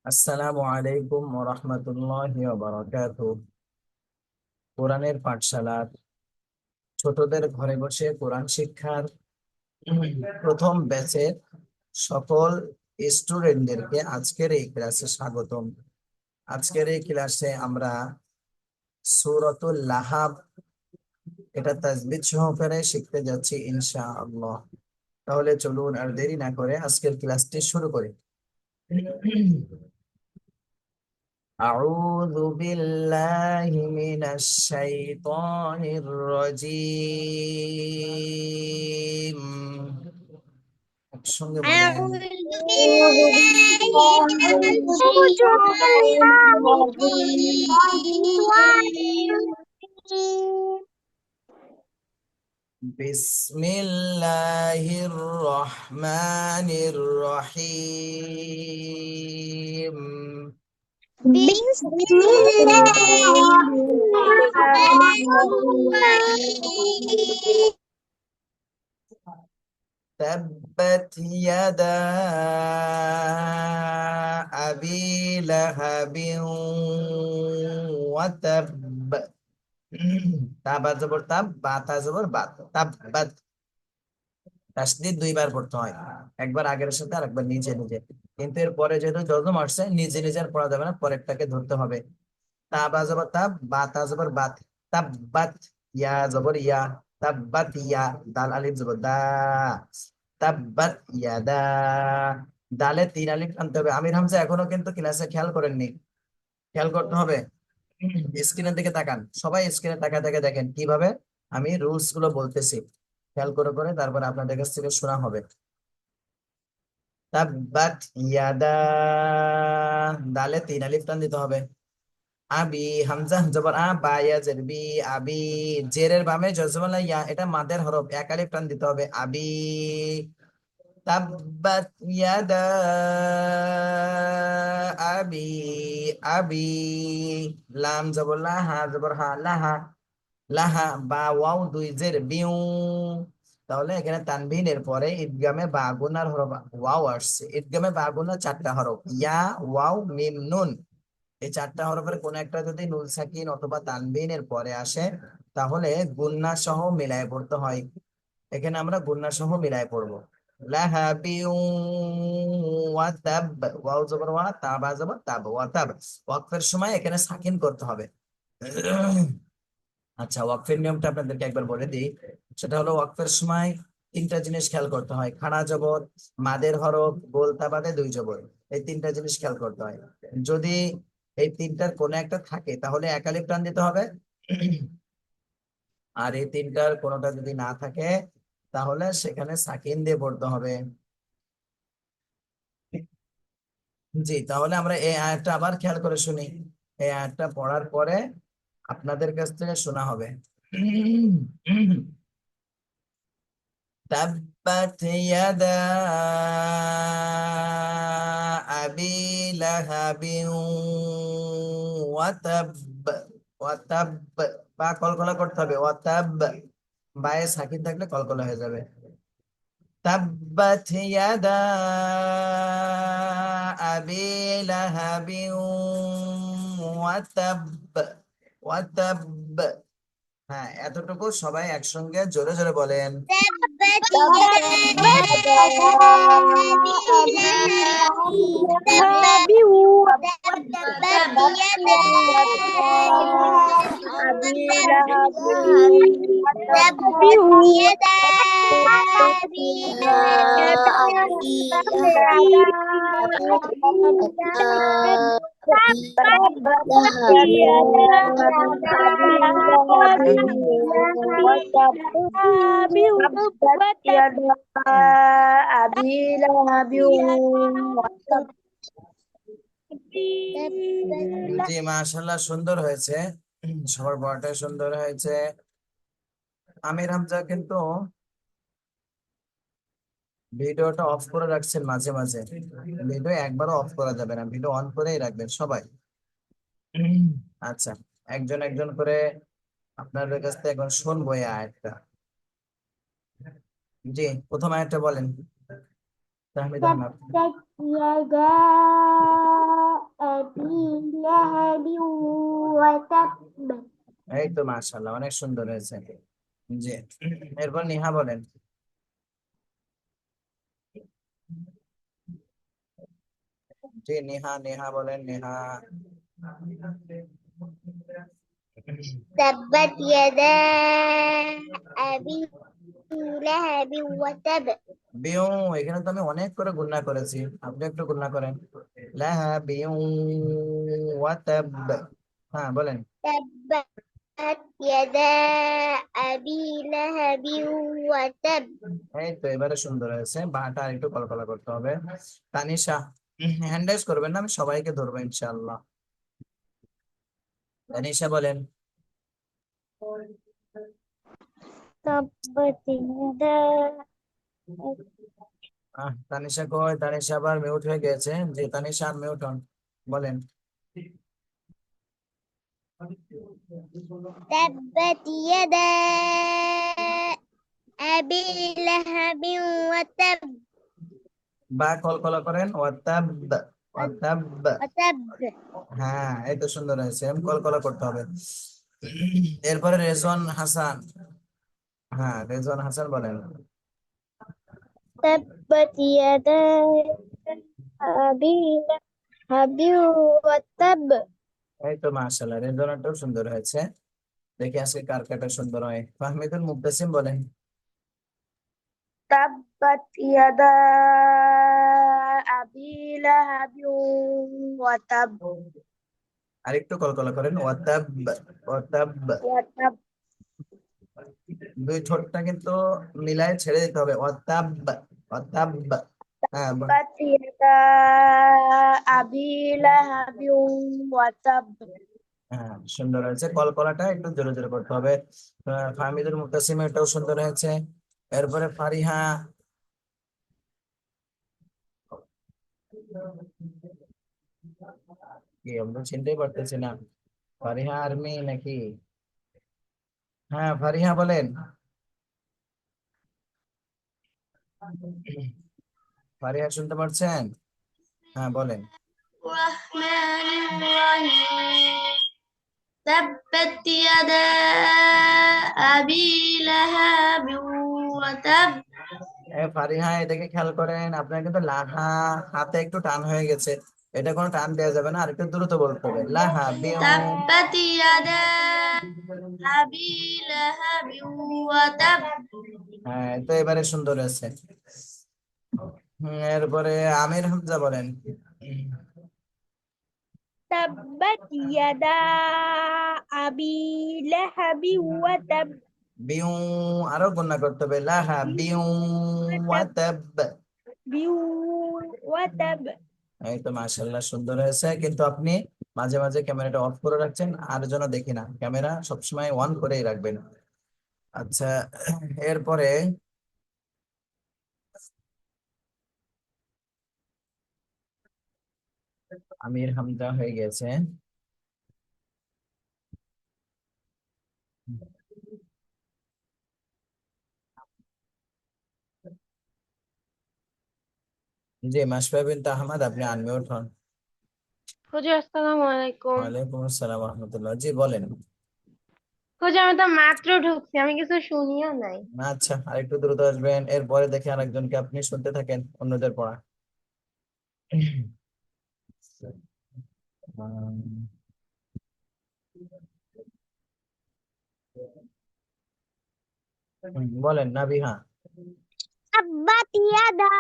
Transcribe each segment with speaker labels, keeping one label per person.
Speaker 1: আসসালামু আলাইকুম ওয়া রাহমাতুল্লাহি ওয়া বারাকাতুহু। কোরআনের পাঠশালার ছোটদের ঘরে বসে কোরআন শিক্ষার প্রথম ব্যাচের সকল স্টুডেন্টদেরকে আজকের এই ক্লাসে স্বাগতম। আজকের এই ক্লাসে আমরা সূরাতুল লাহাব এটা তাজবিদ সহকারে শিখতে যাচ্ছি ইনশাআল্লাহ। তাহলে চলুন আর দেরি না করে আজকের ক্লাসটি শুরু করি। أعوذ بالله من الشيطان الرجيم একসঙ্গে বলেন।
Speaker 2: أعوذ بالله من الشيطان الرجيم
Speaker 1: বিসমিল্লাহির রহমানির রহিম।
Speaker 2: بسم الله الرحمن الرحيم
Speaker 1: تبت يدا أبي لهب وتب। তাবা জবর তাব, বা তা জবর বাত, তাব্বাত। তাসদীদ দুইবার পড়তে হয়, একবার আগের সাথে আর একবার নিচে নিচে। কিন্তু এর পরে যেহেতু যজম আসছে, নিজে নিজে আর পড়া যাবে না, পরেরটাকে ধরতে হবে। তাবা জবর তাব, বা তা জবর বাত, তাব্বাত। ইয়া জবর ইয়া, তাব্বাত ইয়া। দাল আলিফ জবর দা, তাব্বাত ইয়াদা। দালে তিন আলিফ টানতে হবে। আমির হামজা এখনো কিন্তু ক্লাসে খেয়াল করেননি, খেয়াল করতে হবে। স্ক্রিনের দিকে তাকান, সবাই স্ক্রিনে তাকা তাকা দেখেন কিভাবে আমি রুলস গুলো বলতেছি। খেয়াল করে করে তারপর আপনাদের কাছ থেকে শোনা হবে। তাব্বাত ইয়াদা, দালে তিন আলিফ টান দিতে হবে। আবি, হামজা জবর আ, বা ইয়া জের বি, আবি। জেরের বামে জজমালা ইয়া, এটা মাদের হরফ, এক আলিফ টান দিতে হবে। আবি। তাব্বাত ইয়াদা আবি, আবি। লাম জবর লা, হা জবর হা, লাহা। লাহা, বা ওয়াও দুই জের বিউ। তাহলে এখানে তানবিনের পরে ইদগামে বা গুনার হরফ ওয়াও আসছে। ইদগামে বা গুনার চারটা হরফ, ইয়া, ওয়াও, মিম, নুন। এই চারটা হরফের কোন একটা যদি নুন সাকিন অথবা তানবিনের পরে আসে, তাহলে গুন্না সহ মিলায় পড়তে হয়। এখানে আমরা গুন্না সহ মিলায় পড়বো। লাহাবিউ ওয়া তাব, ওয়াও জবর ওয়া, তাবা জবর তাব, ওয়া তাব। ওয়াকফের সময় এখানে সাকিন করতে হবে। আচ্ছা, ওয়াকফের নিয়মটা আপনাদেরকে একবার বলে দিই। সেটা হলো, ওয়াকফের সময় তিনটা জিনিস খেয়াল করতে হয়: খাড়া জবর, মাদের হরফ, গোলতা বাদে দুই জবর। এই তিনটা জিনিস খেয়াল করতে হয়। যদি এই তিনটার কোনো একটা থাকে তাহলে একালিফ টান দিতে হবে। আর এই তিনটার কোনোটা যদি না থাকে তাহলে সেখানে সাকিন দিয়ে পড়তে হবে। জি, তাহলে আমরা এই আয়াতটা আবার খেয়াল করে শুনি। এই আয়াতটা পড়ার পরে আপনাদের কাছ থেকে শোনা হবে। تبت يدا أبي لهب وتب। ওয়াতাব, বা কলকলা করতে হবে, ওয়াতাব। বায়ে সাকিন থাকলে কলকলা হয়ে যাবে। তাব্বাত ইয়াদা আবি লাহাবি ওয়াতাব, ওয়াতাব। হ্যাঁ, এতটুকু সবাই একসঙ্গে জোরে জোরে বলেন।
Speaker 2: تبت يدا
Speaker 3: تبت
Speaker 2: أبي لهب
Speaker 3: لهب
Speaker 2: تبت
Speaker 3: وتب
Speaker 2: يدا
Speaker 3: أبي
Speaker 2: أبي
Speaker 3: لهب
Speaker 2: لهب
Speaker 3: وتب
Speaker 2: تبت يدا أبي لهب
Speaker 3: تبت يدا أبي لهب وتب تبت يدا أبي لهب وتب
Speaker 1: জি, মাশাআল্লাহ, সুন্দর হয়েছে। সবার পড়াটাই সুন্দর হয়েছে। আমির হামজা কিন্তু ভিডিওটা অফ করে রাখছেন মাঝে মাঝে। ভিডিও একবারও অফ করা যাবে না, ভিডিও অন করেই রাখবেন সবাই। আচ্ছা, একজন একজন করে আপনাদের কাছ থেকে এখন শুনবো এই আয়াতটা। জি, প্রথম আয়াতটা বলেন। তাহমিদা হানাফ।
Speaker 3: تبت يدا أبي لهب وتب
Speaker 1: এই তো মাশাআল্লাহ, অনেক সুন্দর হয়েছে। জি, এরপর নিহা বলেন। জি নিহা, নিহা বলেন, নিহা।
Speaker 2: تبت يدا أبي لهب وتب
Speaker 1: বিউ, এখানে তো আমি অনেক করে গুণনা করেছি, আপনি একটু গুণনা করেন। লাহা বিউ ওয়া তাব। হ্যাঁ বলেন।
Speaker 2: تبت يدا أبي لهب وتب
Speaker 1: এই তো এবারে সুন্দর হয়েছে, বাটা একটু কলকলা করতে হবে। তানিশা, হ্যান্ড রাইজ করবেন না, আমি সবাইকে ধরবো ইনশাআল্লাহ। তানিশা বলেন।
Speaker 3: تبت يدا
Speaker 1: তানিশা কই? তানিশা আবার মিউট হয়ে গেছে। যে তানিশা মিউট হন, বলেন।
Speaker 2: تبت يدا أبي لهب وتب
Speaker 1: বা কলকলা করেন, ওয়াতাব, ওয়াতাব।
Speaker 2: وتب
Speaker 1: হ্যাঁ এই তো সুন্দর হয়েছে, এরকম কলকলা করতে হবে। এরপরে রেজন হাসান। হ্যাঁ রেজন হাসান বলেন।
Speaker 3: تبت يدا أبي لهب وتب
Speaker 1: এই তো মাশাআল্লাহ, রেজনটাও সুন্দর হয়েছে। দেখি আজকে কার কাটা সুন্দর হয়। ফাহমিদুল মুবতাসিম বলেন।
Speaker 3: تبت يدا أبي لهب وتب
Speaker 1: আরেকটু কলকলা করেন, ওয়াতাব, ওয়াতাব।
Speaker 3: وتب
Speaker 1: দুই ঠোঁটটা কিন্তু মিলায় ছেড়ে দিতে হবে, ওয়াতাব, ওয়াতাব। হ্যাঁ
Speaker 3: تبت يدا أبي لهب وتب
Speaker 1: হ্যাঁ সুন্দর হয়েছে, কলকলাটা একটু জোরে জোরে করতে হবে। ফাহমিদুল মুতাসিম এটাও সুন্দর হয়েছে। এরপরে ফারিহা। কি আমরা চিনতেই পারতেছি না, ফারিহা আর্মি নাকি? হ্যাঁ ফারিহা বলেন। ফারিহা শুনতে পাচ্ছেন? হ্যাঁ বলেন।
Speaker 2: الرحمن الرحيم تبت يدا أبي لهب وتب
Speaker 1: ফারিহা এটাকে খেয়াল করেন, আপনার কিন্তু লাহা হাতে একটু টান হয়ে গেছে, এটা কোনো টান দেওয়া যাবে না, আর একটু দ্রুত বলতে হবে, লাহা বিউ।
Speaker 2: تبت يدا أبي لهب وتب
Speaker 1: হ্যাঁ তো এবারে সুন্দর আছে। এরপরে আমির হামজা বলেন।
Speaker 3: تبت يدا أبي لهب وتب
Speaker 1: বিউ, আরো গণনা করতে হবে, লাহা বিউ
Speaker 3: وتب
Speaker 1: ওয়াতাব।
Speaker 3: بيو وتب
Speaker 1: এই তো মাশাআল্লাহ সুন্দর হয়েছে, কিন্তু আপনি মাঝে মাঝে ক্যামেরাটা অফ করে রাখছেন, আর যেন দেখি না, ক্যামেরা সবসময় অন করেই রাখবেন। আচ্ছা, এরপরে আমির হামজা হয়ে গেছে। জি মাশফা বিনতে আহমদ, আপনি আনমিউট হন।
Speaker 3: হুজুর আসসালামু আলাইকুম।
Speaker 1: ওয়ালাইকুম আসসালাম রহমতুল্লাহ, জি বলেন।
Speaker 3: হুজুর আমি তো মাত্র ঢুকছি, আমি কিছু শুনিও নাই।
Speaker 1: আচ্ছা আরেকটু দ্রুত আসবেন, এরপরে দেখে আরেকজনকে, আপনি শুনতে থাকেন অন্যদের পড়া। বলেন নাবিহা।
Speaker 2: تبت يدا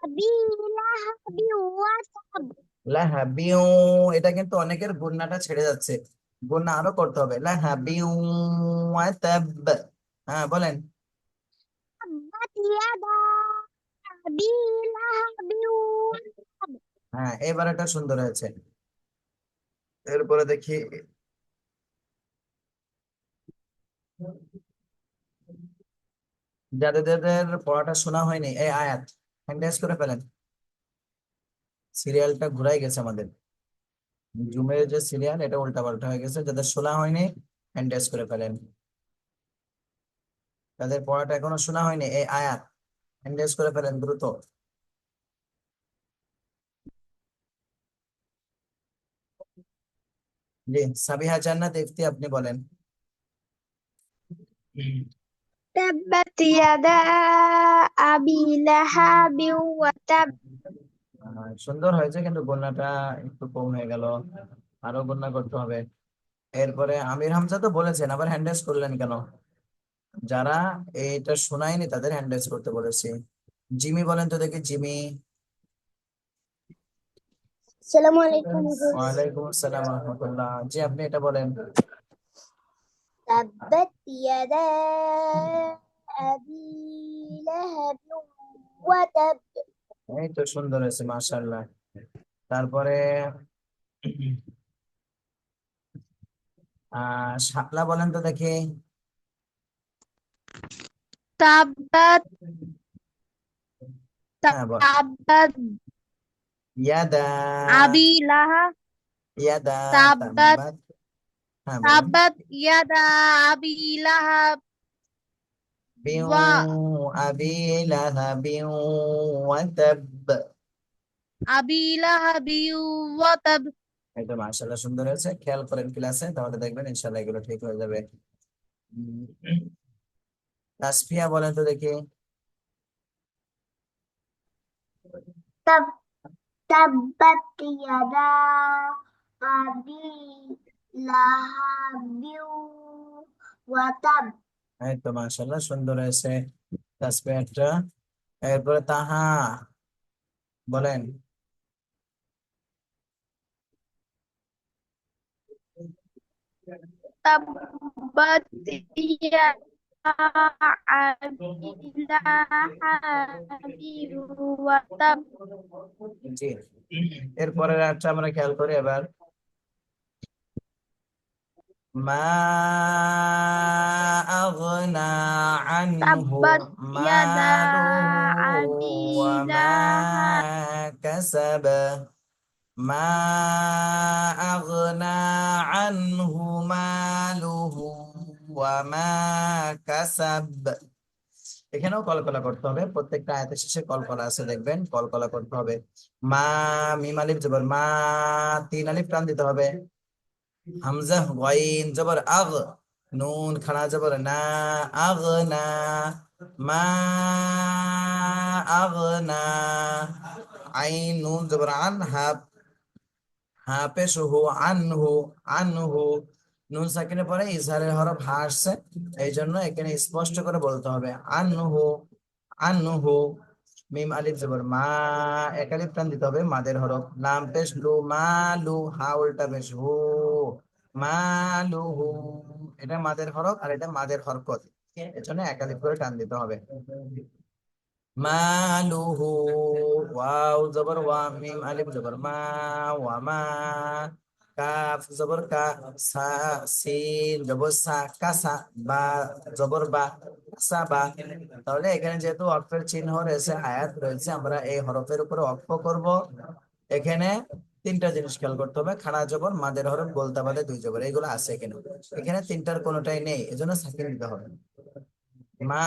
Speaker 2: أبي لهب وتب
Speaker 1: লাহা বিউ, এটা কিন্তু অনেকের গুন্নাটা ছেড়ে যাচ্ছে, গুন্না আরো করতে হবে, লাহা বিউ ওয়াতাব। হ্যাঁ বলেন।
Speaker 2: تبت يدا أبي لهب وتب
Speaker 1: হ্যাঁ এবার এটা সুন্দর হয়েছে। এরপরে দেখি, যাদের যাদের পড়াটা শোনা হয়নি, এই আয়াত হ্যান্ড রাইজ করে ফেলেন। সিরিয়ালটা ঘুরাই গেছে আমাদের, জুমের যে সিরিয়াল এটা উল্টা পাল্টা হয়ে গেছে, যাদের শোনা হয়নি হ্যান্ড রাইজ করে ফেলেন। যাদের পড়াটা এখনো শোনা হয়নি, এই আয়াত হ্যান্ড রাইজ করে ফেলেন দ্রুত। জি, সাবিহা জান্নাত ইফতি আপনি বলেন।
Speaker 2: تبت يدا أبي لهب وتب
Speaker 1: সুন্দর হয়েছে, কিন্তু বন্যাটা একটু কম হয়ে গেল, আরো বন্যা করতে হবে। এরপরে আমির হামজা তো বলেছেন, আবার হ্যান্ড রেজ করলেন কেন? যারা এটা শোনায়নি তাদের হ্যান্ড রেজ করতে বলেছি। জিমি বলেন তো দেখি, জিমি।
Speaker 2: السلام عليكم.
Speaker 1: ওয়ালাইকুম আসসালাম রহমতুল্লাহ। জি, আপনি এটা বলেন।
Speaker 2: تبت يدا أبي لهب وتب
Speaker 1: এই তো সুন্দর হয়েছে, মাশাআল্লাহ। তারপরে শাপলা বলেন তো দেখি।
Speaker 2: تبت
Speaker 1: হ্যাঁ বল।
Speaker 2: تبت
Speaker 1: ইয়াদা।
Speaker 2: أبي لهب
Speaker 1: ইয়াদা।
Speaker 2: تبت
Speaker 1: তাব্বাত। হ্যাঁ বলেন।
Speaker 2: تبت يدا أبي لهب
Speaker 1: বিউ
Speaker 2: وأبي
Speaker 1: আবি লাহাবিউ ওয়া তাব।
Speaker 2: لهب وتب
Speaker 1: এই তো মাশাআল্লাহ, সুন্দর হয়েছে। খেয়াল করেন ক্লাসে, তাহলে দেখবেন ইনশাআল্লাহ এগুলো ঠিক হয়ে যাবে। উম, তাসফিয়া বলেন তো দেখি।
Speaker 2: تب تبت يدا أبي لهب وتب
Speaker 1: এই তো মাশাআল্লাহ, সুন্দর হয়েছে তাসফিয়াটা। এরপরে তাহা বলেন।
Speaker 2: تبت يدا أبي لهب وتب
Speaker 1: জি, এরপরে একটা আমরা খেয়াল করি এবার। মা আগনা আনহু
Speaker 2: تبت يدا
Speaker 1: মালুহু
Speaker 2: أبي
Speaker 1: ওয়া মা
Speaker 2: لهب
Speaker 1: কাসাব। মা আগনা আনহু মালুহু ওয়া মা কাসাব। এখানেও কলকলা করতে হবে, প্রত্যেকটা আয়াতের শেষে কলকলা আছে দেখবেন, কলকলা করতে হবে। মা, মিম আলিফ জবর মা, তিন আলিফ টান দিতে হবে। হামজা ওয়াইন জবর আগ, নুন খাড়া জবর না, আগ না। মা আগ না। আইন নুন জবর আন, হাফ, হ্যাঁ পেশ হু, আনহু, আনহু। নুন সাকিনের পরে ইজহারের হরফ হা আসছে, এই জন্য এখানে স্পষ্ট করে বলতে হবে আনহু, আনহু। মিম আলিফ জবর মা, এক আলিফ টান দিতে হবে, মাদের হরফ। লাম পেশ লু, মালু, হা উল্টা পেশ হু, মালুহু। এটা মাদের হরফ আর এটা মাদের হরকত, এর জন্য এক আলিফ করে টান দিতে হবে। মালুহু, ওয়াও জবর ওয়া, মিম আলিফ জবর মা, ওয়া মা। কাফ জবর কা, সা, সিন জবর সা, কাসা। বা জবর বা, সা বা। তাহলে এখানে যেহেতু অক্ষরের চিহ্ন রয়েছে, আয়াত রয়েছে, আমরা এই হরফের উপরে অক্ষ করব। এখানে তিনটা জিনিস খেয়াল করতে হবে, খাড়া জবর, মাদের হরফ, গোলতা বাদে দুই জবর, এগুলো আছে এখানে। এখানে তিনটার কোনোটাই নেই, এজন্য সাকিন দিতে হবে। মা,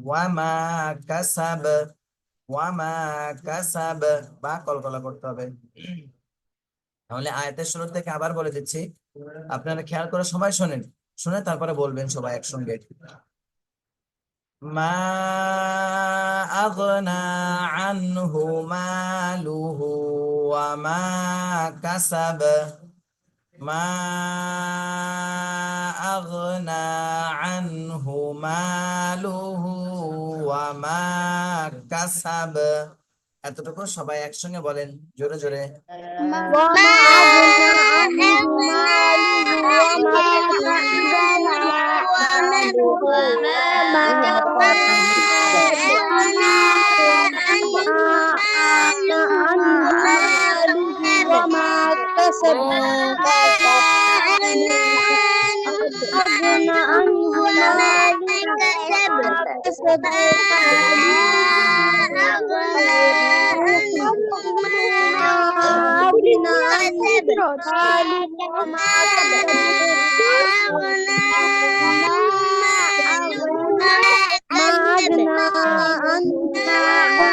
Speaker 1: ওয়া মা কাসাব, ওয়ামা কাসাব। বা কলকলা করতে হবে। তাহলে আয়াতের শুরু থেকে আবার বলে দিচ্ছি, আপনারা খেয়াল করে সবাই শোনেন, শুনে তারপরে বলবেন সবাই একসঙ্গে। মা আগনা আনহু মালুহু ওয়া মা কাসাব। মা আগনা আনহু মালুহু ওয়া মা কাসাব। এতটুকু সবাই একসঙ্গে বলেন, জোরে জোরে।
Speaker 2: وما أغنى عنه ماله وما كسب وما أغنى عنه ماله وما كسب أغنى عنه ماله وما كسب أغنى عنه ماله وما أغنى عنه ماله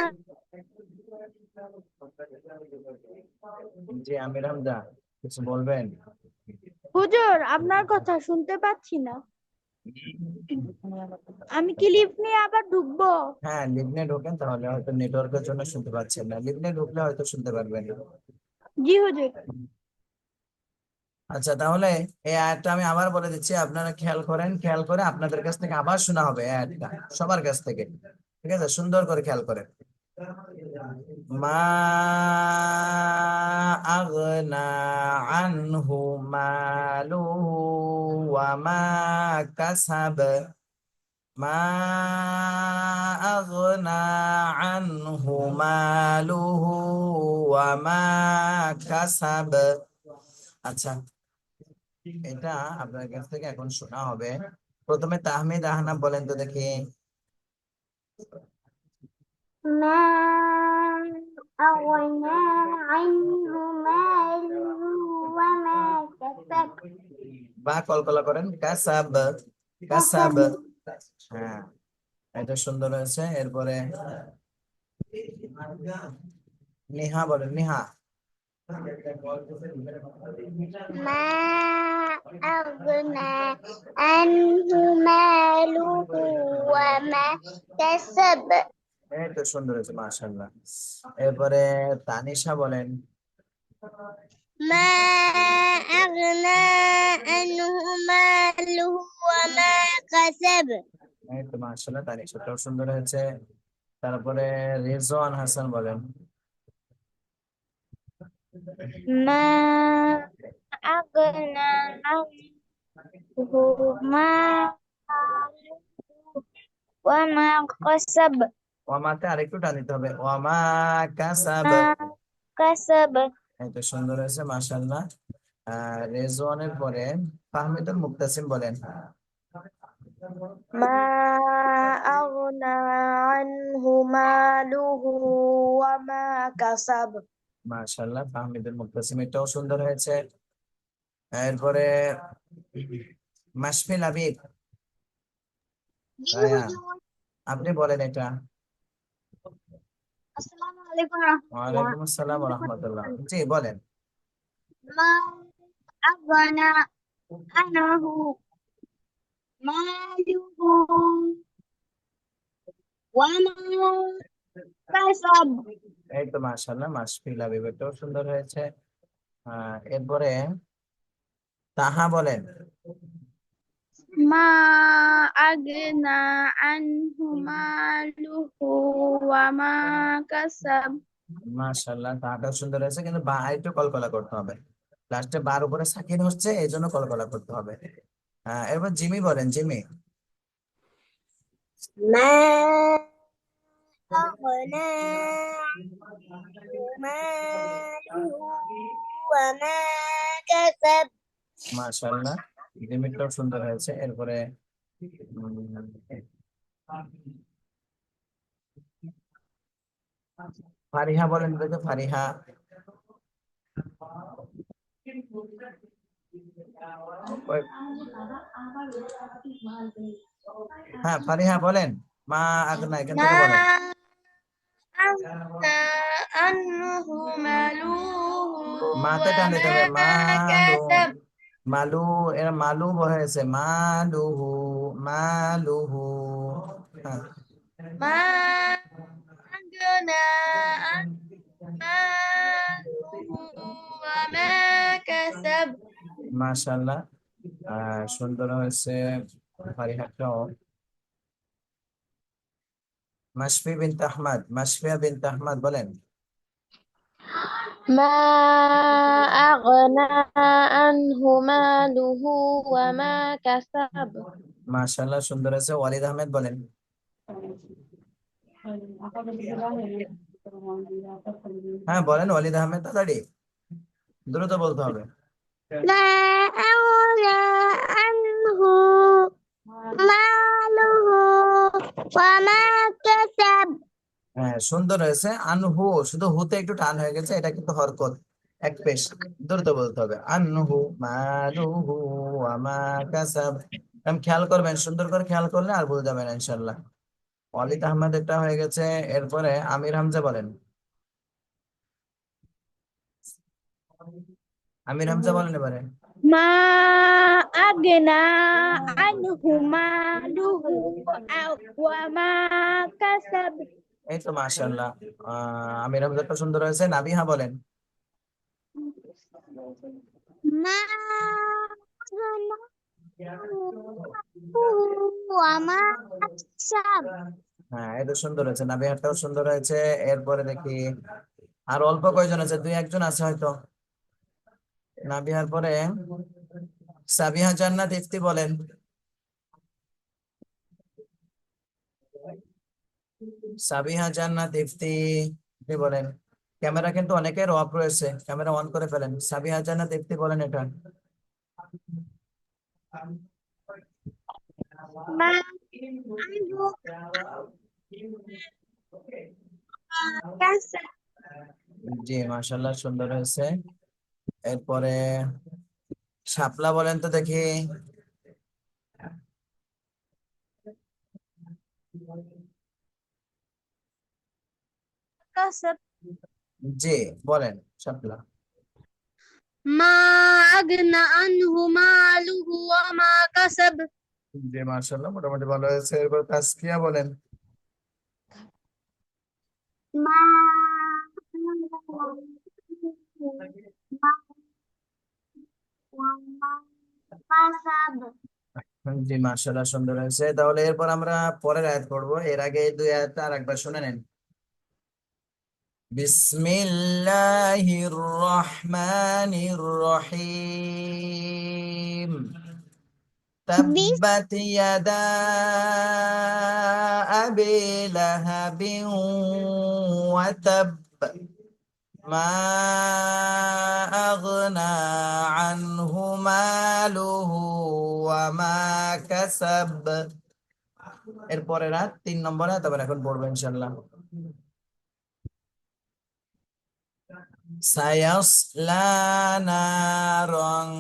Speaker 1: জি, আমির হামজা কিছু বলবেন?
Speaker 2: হুজুর আপনার কথা শুনতে পাচ্ছি না। আমি কি লিফট নিয়ে আবার ঢুকবো?
Speaker 1: হ্যাঁ, লিভনে ঢোকেন, তাহলে হয়তো নেটওয়ার্কের জন্য শুনতে পাচ্ছেন না, লিভনে ঢুকলে হয়তো শুনতে পারবেন।
Speaker 2: জি হুজুর।
Speaker 1: আচ্ছা, তাহলে এই আয়াতটা আমি আবার বলে দিচ্ছি, আপনারা খেয়াল করেন, খেয়াল করে আপনাদের কাছ থেকে আবার শোনা হবে এই আয়াতটা, সবার কাছ থেকে। ঠিক আছে, সুন্দর করে খেয়াল করেন। মা আগনা আনহু মালুহু ওয়া মা কাসাব। মা আগনা আনহু মালুহু ওয়া মা কাসাব। আচ্ছা, এটা আপনার কাছ থেকে এখন শোনা হবে। প্রথমে তাহমিদ আহনাফ বলেন তো দেখি।
Speaker 2: ما أغنى عنه ماله وما كسب
Speaker 1: বা কলকলা করেন, কাসাব, কাসাব।
Speaker 2: كسب
Speaker 1: হ্যাঁ, এটা সুন্দর হয়েছে। এরপরে নিহা বলেন, নিহা।
Speaker 2: ما أغنى عنه ماله وما كسب
Speaker 1: এই তো সুন্দর হয়েছে, মাশাআল্লাহ। এরপরে তানিশা বলেন।
Speaker 2: ما أغنى عنه ماله وما كسب
Speaker 1: এই তো মাশাআল্লাহ, তানিশাটাও সুন্দর হয়েছে। তারপরে রিজওয়ান হাসান বলেন।
Speaker 2: ما أغنى عنه ماله وما كسب
Speaker 1: ওয়ামাতে আরেকটু টান দিতে হবে, ওয়ামা কাসাব।
Speaker 2: ما كسب
Speaker 1: এই তো সুন্দর হয়েছে, মাশাআল্লাহ। রেজওয়ানের পরে ফাহমিদুল মুক্তাসিম বলেন।
Speaker 2: ما أغنى عنه ماله وما كسب
Speaker 1: মাশাআল্লাহ, ফাহমিদুল মুক্তাসিম, এটাও সুন্দর হয়েছে। এরপরে মাশফিল আবিদ ভাইয়া, আপনি বলেন এটা।
Speaker 2: আসসালামু আলাইকুম রাহমাতুল্লাহ।
Speaker 1: ওয়ালাইকুম আসসালাম ওয়া রাহমাতুল্লাহ, জি বলেন।
Speaker 2: ما أغنى عنه ماله وما كسب
Speaker 1: এই তো মাশাআল্লাহ, মাশফিল আবিদ, এটাও সুন্দর হয়েছে। এরপরে তাহা বলেন।
Speaker 2: ما أغنى عنه ماله وما كسب
Speaker 1: মাশাআল্লাহ, তাহাটাও সুন্দর হয়েছে, কিন্তু বা একটু কলকলা করতে হবে। লাস্টে বার উপরে সাকিন হচ্ছে, এই জন্য কলকলা করতে হবে। এরপর জিমি বলেন, জিমি।
Speaker 2: ما أغنى ماله وما كسب
Speaker 1: মাশাআল্লাহ, জিমিটাও সুন্দর হয়েছে। এরপরে ফারিহা বলেন তো, ফারিহা। ওই- হ্যাঁ, ফারিহা বলেন। মা আগনা, এখান থেকে বলেন।
Speaker 2: ما أغنى عنه ماله
Speaker 1: মাতে টান দিতে
Speaker 2: وما
Speaker 1: হবে, মালু।
Speaker 2: كسب
Speaker 1: মালু, এরা মালু হয়েছে, মালুহু, মালুহু। হ্যাঁ,
Speaker 2: ما أغنى عنه ماله وما كسب
Speaker 1: মাশাআল্লাহ, সুন্দর হয়েছে ফারিহাটাও। মাশফি বিনতে আহমদ, মাশফিয়া বিনতে আহমদ বলেন।
Speaker 3: ما أغنى عنه ماله وما كسب
Speaker 1: মাশাআল্লাহ, সুন্দর হয়েছে। ওয়ালিদ আহমেদ বলেন। হ্যাঁ বলেন, ওয়ালিদ আহমেদ, তাড়াতাড়ি, দ্রুত বলতে হবে।
Speaker 2: ما أغنى عنه ماله وما كسب
Speaker 1: হ্যাঁ, সুন্দর হয়েছে। আনহু, শুধু হুতে একটু টান হয়ে গেছে, এটা কিন্তু হরকত, এক পেশ, দ্রুত বলতে হবে। আনহু মালুহু ওয়া মা কাসাব। খেয়াল করবেন, সুন্দর করে খেয়াল করলে আর ভুল যাবে না ইনশাল্লাহ। ওয়ালিদ আহমেদ এটা হয়ে গেছে। এরপরে আমির হামজা বলেন। আমির হামজা বলেন এবারে।
Speaker 2: ما أغنى عنه ماله وما كسب
Speaker 1: এই তো মাশাআল্লাহ। আমির হামজাটা সুন্দর হয়েছে। নাবিহা বলেন।
Speaker 2: ما أغنى عنه وما كسب
Speaker 1: হ্যাঁ, এটা সুন্দর হয়েছে। নাবিহাটাও সুন্দর হয়েছে। এরপরে দেখি আর অল্প কয়জন আছে, দুই একজন আছে হয়তো। নাবিহার পরে সাবিহা জান্নাত ইফতি বলেন। সাবিহা জান্নাত ইফতি, আপনি বলেন। ক্যামেরা কিন্তু অনেকের অফ রয়েছে, ক্যামেরা অন করে ফেলেন। সাবিহা জান্নাত ইফতি বলেন এটা।
Speaker 2: ما عنه كسب
Speaker 1: জি মাশাআল্লাহ, সুন্দর হয়েছে। এরপরে শাপলা বলেন তো দেখি।
Speaker 2: كسب
Speaker 1: জি বলেন শাপলা।
Speaker 2: ما أغنى عنه ماله وما كسب
Speaker 1: জি মাশাআল্লাহ, মোটামুটি ভালো হয়েছে। এরপর তাসকিয়া বলেন।
Speaker 2: ما كسب
Speaker 1: জি মাশাআল্লাহ, সুন্দর হয়েছে। তাহলে এরপর আমরা পরের আয়াত পড়বো। এর আগে এই দুই আয়াতটা আরেকবার শুনে নেন। বিসমিল্লাহির রহমানির রহিম। তাব্বাত ইয়াদা আবি লাহাবিন ওয়া তাব। মা আগনা আনহু মালুহু ওয়া মা কাসাব। এরপরে রাত 3 নম্বরে, তারপর এখন পড়বো ইনশাল্লাহ। সায়াসলা নারান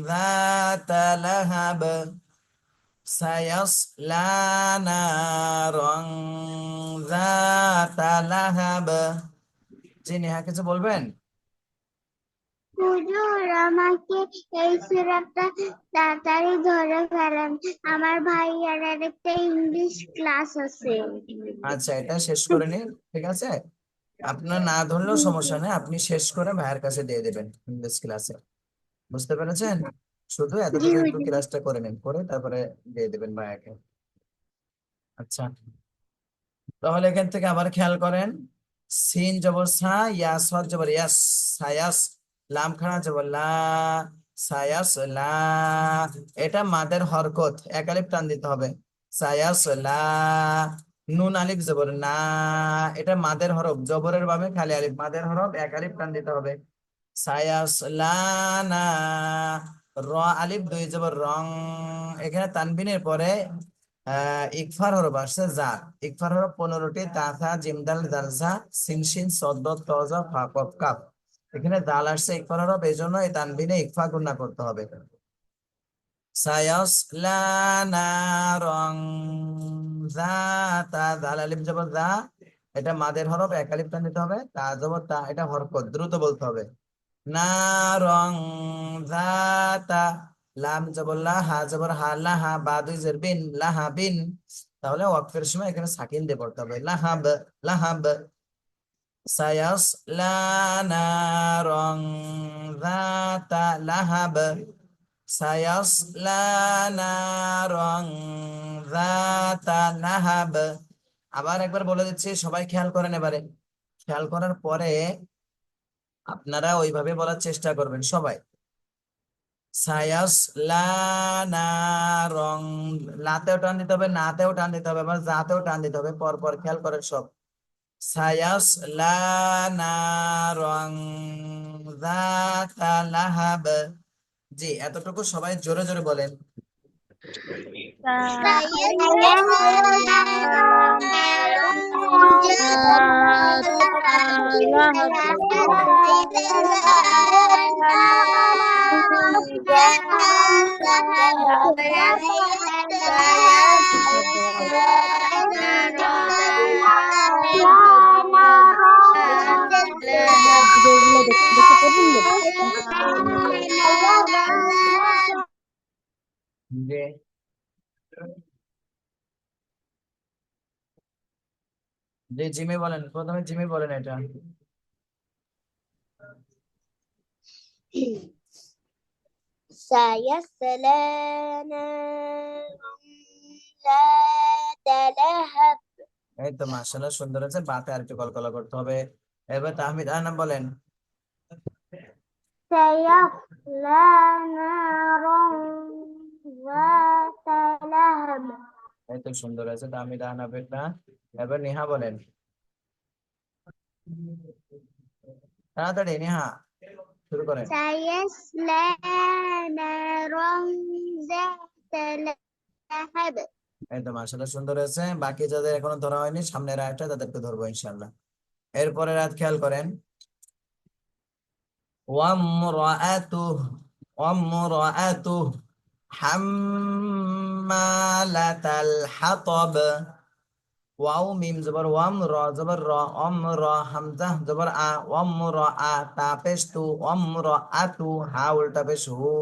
Speaker 1: যাতা লাহাব। সায়াসলা নারান যাতা লাহাব। জি নেহা, কিছু বলবেন?
Speaker 2: হুজুর আমাকে এই সূরাটা তাড়াতাড়ি ধরে ফেলেন, আমার ভাইয়ার একটা ইংলিশ ক্লাস আছে।
Speaker 1: আচ্ছা, এটা শেষ করে নিন, ঠিক আছে? আপনার না ধরলেও সমস্যা নেই, আপনি শেষ করে ভাইয়ের কাছে দিয়ে দেবেন ইংলিশ ক্লাসে। বুঝতে পেরেছেন? শুধু
Speaker 2: জি
Speaker 1: এতটুকু একটু
Speaker 2: হুজুর।
Speaker 1: ক্লাসটা করে নিন, করে তারপরে দিয়ে দেবেন ভাইয়াকে। আচ্ছা, তাহলে এখান থেকে আবার খেয়াল করেন। সিন জবর সা, ইয়াস হর জবর ইয়াস, সায়াস। লাম খাড়া জবর লা, সায়াস লা। এটা মাদের হরকত, এক আলিফ টান দিতে হবে। সায়াস লা। নুন আলিফ জবর না, এটা মাদের হরফ, জবরের বামে খালি আলিফ, মাদের হরফ, এক আলিফ টান দিতে হবে। সায়াস লা না। র আলিফ দুই জবর রং, এখানে তানবিনের পরে ইকফার হরফ আসছে যা। ইকফার হরফ 15টি, তাথা জিমদাল দালসা সিনশিন সদ্দ তজা ফা কফ কাফ। এখানে দাল আসছে ইকফার হরফ, এই জন্য এই তানবিনে ইকফা গুণা করতে হবে। সায়াসলা নারং যাতা, দাল আলিফ জবর দা, এটা মাদের হরফ, এক আলিফ টান দিতে হবে। তা জবর তা, এটা হরকত, দ্রুত বলতে হবে। নারং যাতা। লাম জবর লা, হা জবর হা, লাহা, বা দুই জের বিন, লাহা বিন। তাহলে ওয়াকফের সময় এখানে সাকিন দিয়ে পড়তে হবে, লাহাব লাহাব। সায়াসলা নারং যাতা লাহাব। সায়াসলা নারং যাতা লাহাব। আবার একবার বলে দিচ্ছি, সবাই খেয়াল করেন এবারে। খেয়াল করার পরে আপনারা ওইভাবে বলার চেষ্টা করবেন সবাই। সায়াসলা নারং, লাতেও টান দিতে হবে, নাতেও টান দিতে হবে, আবার যাতেও টান দিতে হবে, পর পর খেয়াল করেন সব। সায়াসলা নারং যাতা লাহাব। জি, এতটুকু সবাই জোরে জোরে বলেন। জি জি জিমি বলেন, প্রথমে জিমি বলেন এটা।
Speaker 2: سيصلى نارا ذات لهب
Speaker 1: এই তো মাশাআল্লাহ, সুন্দর আছে। বাতে আর একটু কলকলা করতে হবে। এবার তাহমিদ আনাম বলেন।
Speaker 2: سيصلى نارا ذات لهب
Speaker 1: এই তো সুন্দর আছে, তাহমিদ আনাম একটা। এবার নিহা বলেন, তাড়াতাড়ি নিহা শুরু করেন।
Speaker 2: سيصلى نارا ذات لهب
Speaker 1: এই তো মাশাআল্লাহ, সুন্দর আছে। বাকি যাদের এখনো ধরা হয়নি সামনের আয়াতটা তাদেরকে ধরবো ইনশাআল্লাহ। এরপরের আয়াত খেয়াল করেন। ওয়ামরাআতুহু ওয়ামরাআতুহু হাম্মালাতাল হাতাব। ওয়াও মিম জবর ওয়াম, র জবর র, অম র, হামজা জবর আ, ওয়াম র আ, তা পেশ তু, ওয়াম র আতু, হা উল্টা পেশ হু,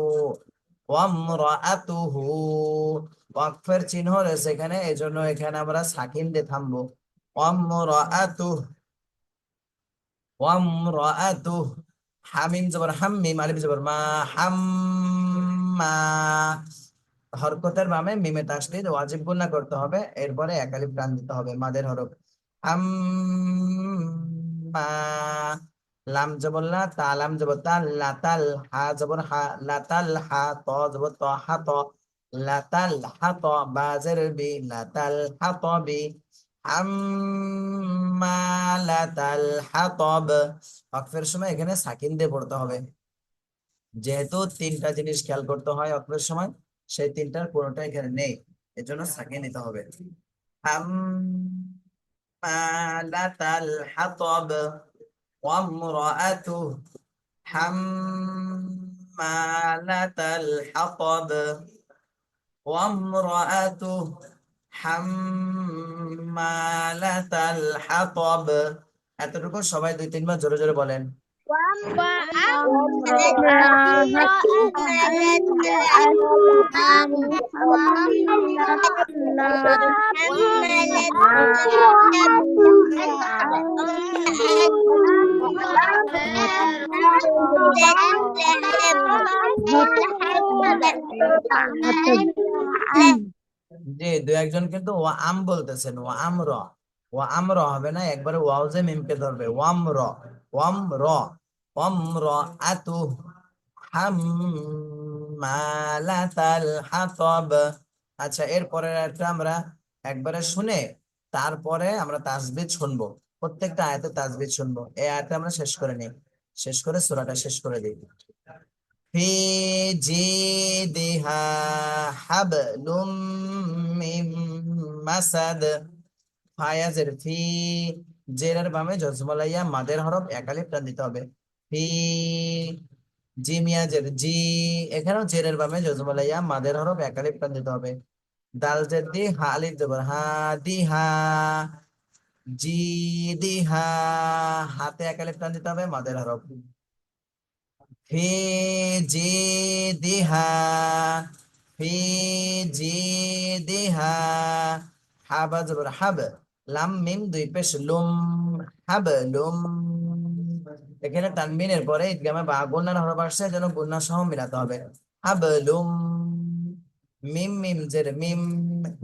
Speaker 1: ওয়াম র আতু হু। ওয়াকফের চিহ্ন রয়েছে এখানে, এই জন্য এখানে আমরা সাকিন দিয়ে থামবো। ওয়াম র আতু, ওয়াম র আতু। হামিম জবর হাম, মিম আলিফ জবর মা, হাম্মা। হরকতের বামে মিমে তাসদীদ ওয়াজিব গুণা করতে হবে, এরপরে এক আলিফ টান দিতে হবে মাদের হরফ। আম্মা। লাম জবর লা, তা লাম জবর তা, লাতাল, হা জবর হা, লাতাল হা, ত জবর ত, হা ত, লাতাল হা ত, বা জের বি, লাতাল হা ত বি, আম্মা লাতাল হা তব। ওয়াকফের সময় এখানে সাকিন দিয়ে পড়তে হবে। যেহেতু তিনটা জিনিস খেয়াল করতে হয় অক্ফের সময়, সেই তিনটার কোনোটা এখানে নেই, এজন্য সাকিয়ে নিতে হবে। হাম্মালাতাল হাতাব, ওয়ামরাআতুহু হাম্মালাতাল হাতাব, ওয়ামরাআতুহু হাম্মালাতাল হাতাব। এতটুকু সবাই দুই তিনবার জোরে জোরে বলেন। জি, দু একজন কিন্তু ওয়া আম বলতেছেন, ওয়া আমর। ওয়া আমর হবে না, একবারে ওয়াও যে মিমকে ধরবে, ওয়ামর, ওয়ামর, ওয়ামর আতু হাম্মালাতাল হাতাব। আচ্ছা, এরপরের একটা আমরা একবারে শুনে তারপরে আমরা তাসবিহ শুনবো। প্রত্যেকটা আয়াতে তাসবিহ শুনবো। এই আয়াতে আমরা শেষ করে নিই, শেষ করে সূরাটা শেষ করে দিই। في جيدها حبل من مسد। ফায়াজের ফি, জেরের বামে জজমলাইয়া মাদের হরফ এক আলিফ টান দিতে হবে। ফি, জিমিয়াজের জি, এখানেও জেরের বামে জজমলাইয়া মাদের হরফ এক আলিফ টান দিতে হবে। দাল জের দি, হা আলিফ জবর হা, দি হা, জি দি হা, হাতে এক আলিফ টান দিতে হবে মাদের হরফ। ফি জিদিহা, ফি জিদিহা। হাবা জবর হাব, লাম মিম দুই পেশ লুম, হাব লুম। এখানে তানবিনের পরে ইদগামে বা গুন্নার হরফ আসছে, যেন গুন্না সহ মিলাতে হবে। হাব লুম, মিম মিম জের মিম,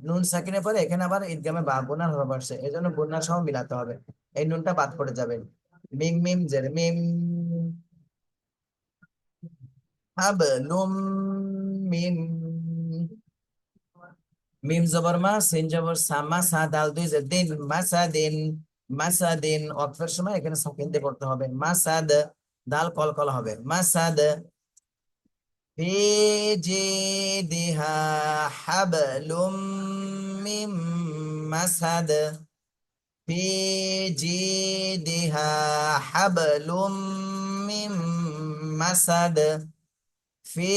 Speaker 1: নুন সাকিনের পরে এখানে আবার ইদগামে বা গুন্নার হরফ আসছে, এজন্য গুন্না সহ মিলাতে হবে। এই নুনটা বাদ পড়ে যাবে। মিম মিম জের মিম, হাবলুম মিন। মিম জবর মা, সিন জবর সা, মাসা, দাল দুই জের দিন, মাসাদিন, মাসাদিন। ওয়াকফের সময় এখানে সাকিন দিয়ে পড়তে হবে। মাসাদ, দাল কলকলা হবে, মাসাদ। ফি জিদিহা হাবলুম মিন মাসাদ, ফি জিদিহা হাবলুম মিন মাসাদ, في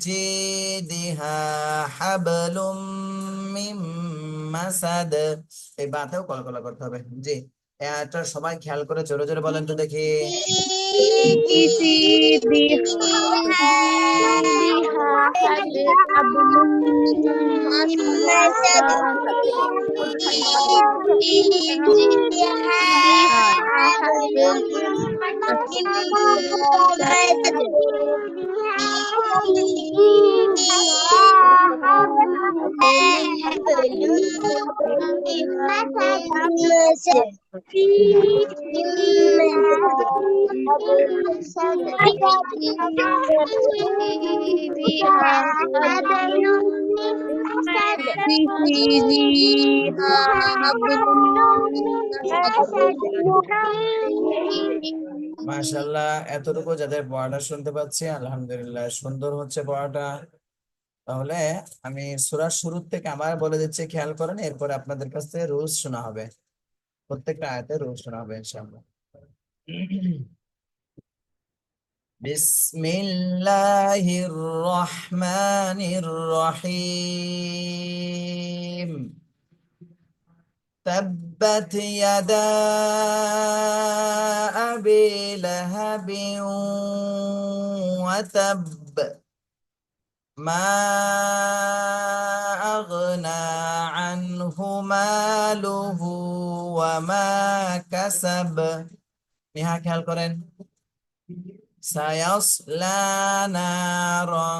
Speaker 1: جيدها حبل من مسد। এই বাতেও কলকলা করতে হবে। জি, এটা সবাই খেয়াল করে জোরে জোরে বলেন তো দেখি। মাশাআল্লাহ, এতটুকু যাদের পড়াটা শুনতে পাচ্ছি আলহামদুলিল্লাহ, সুন্দর হচ্ছে পড়াটা। তাহলে আমি সূরার শুরু থেকে আমার বলে দিচ্ছি, খেয়াল করেন, এরপরে আপনাদের কাছ থেকে রুলস শোনা হবে, প্রত্যেকটা আয়াতে রুলস শোনা হবে ইনশাআল্লাহ। বিসমিল্লাহির রহমানির রহিম। تبت يدا أبي لهب وتب ما أغنى عنه ماله وما كسب। নিহা খেয়াল করেন। سيصلى نارا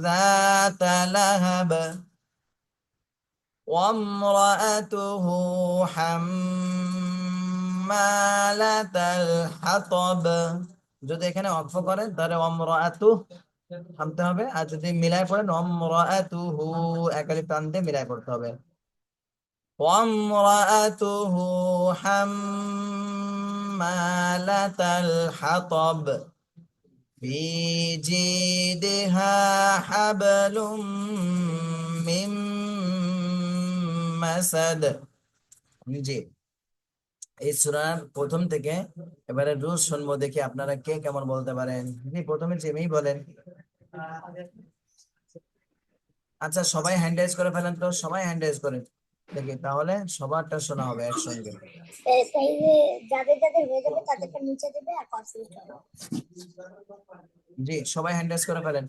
Speaker 1: ذات لهب وامرأته حمالة الحطب। যদি এখানে অক্ফ করেন তাহলে অমরাতু থামতে হবে, আর যদি মিলায় পড়েন অমরাতুহু এক আলিফ টান দিয়ে মিলায় পড়তে হবে। وامرأته حمالة الحطب في جيدها حبل من مسد। জি, এই সূরার প্রথম থেকে এবারে রুলস শুনবো, দেখি আপনারা কে কেমন বলতে পারেন। জি, প্রথমে জিমিই বলেন। আচ্ছা, সবাই হ্যান্ড রাইজ করে ফেলেন তো, সবাই হ্যান্ড রাইজ করেন দেখি, তাহলে সবারটা শোনা হবে একসঙ্গে।
Speaker 2: যাদের যাদের হয়ে যাবে তাদেরকে নিচে দেবে আর কনফিউজ হবে।
Speaker 1: জি, সবাই হ্যান্ড রাইজ করে ফেলেন।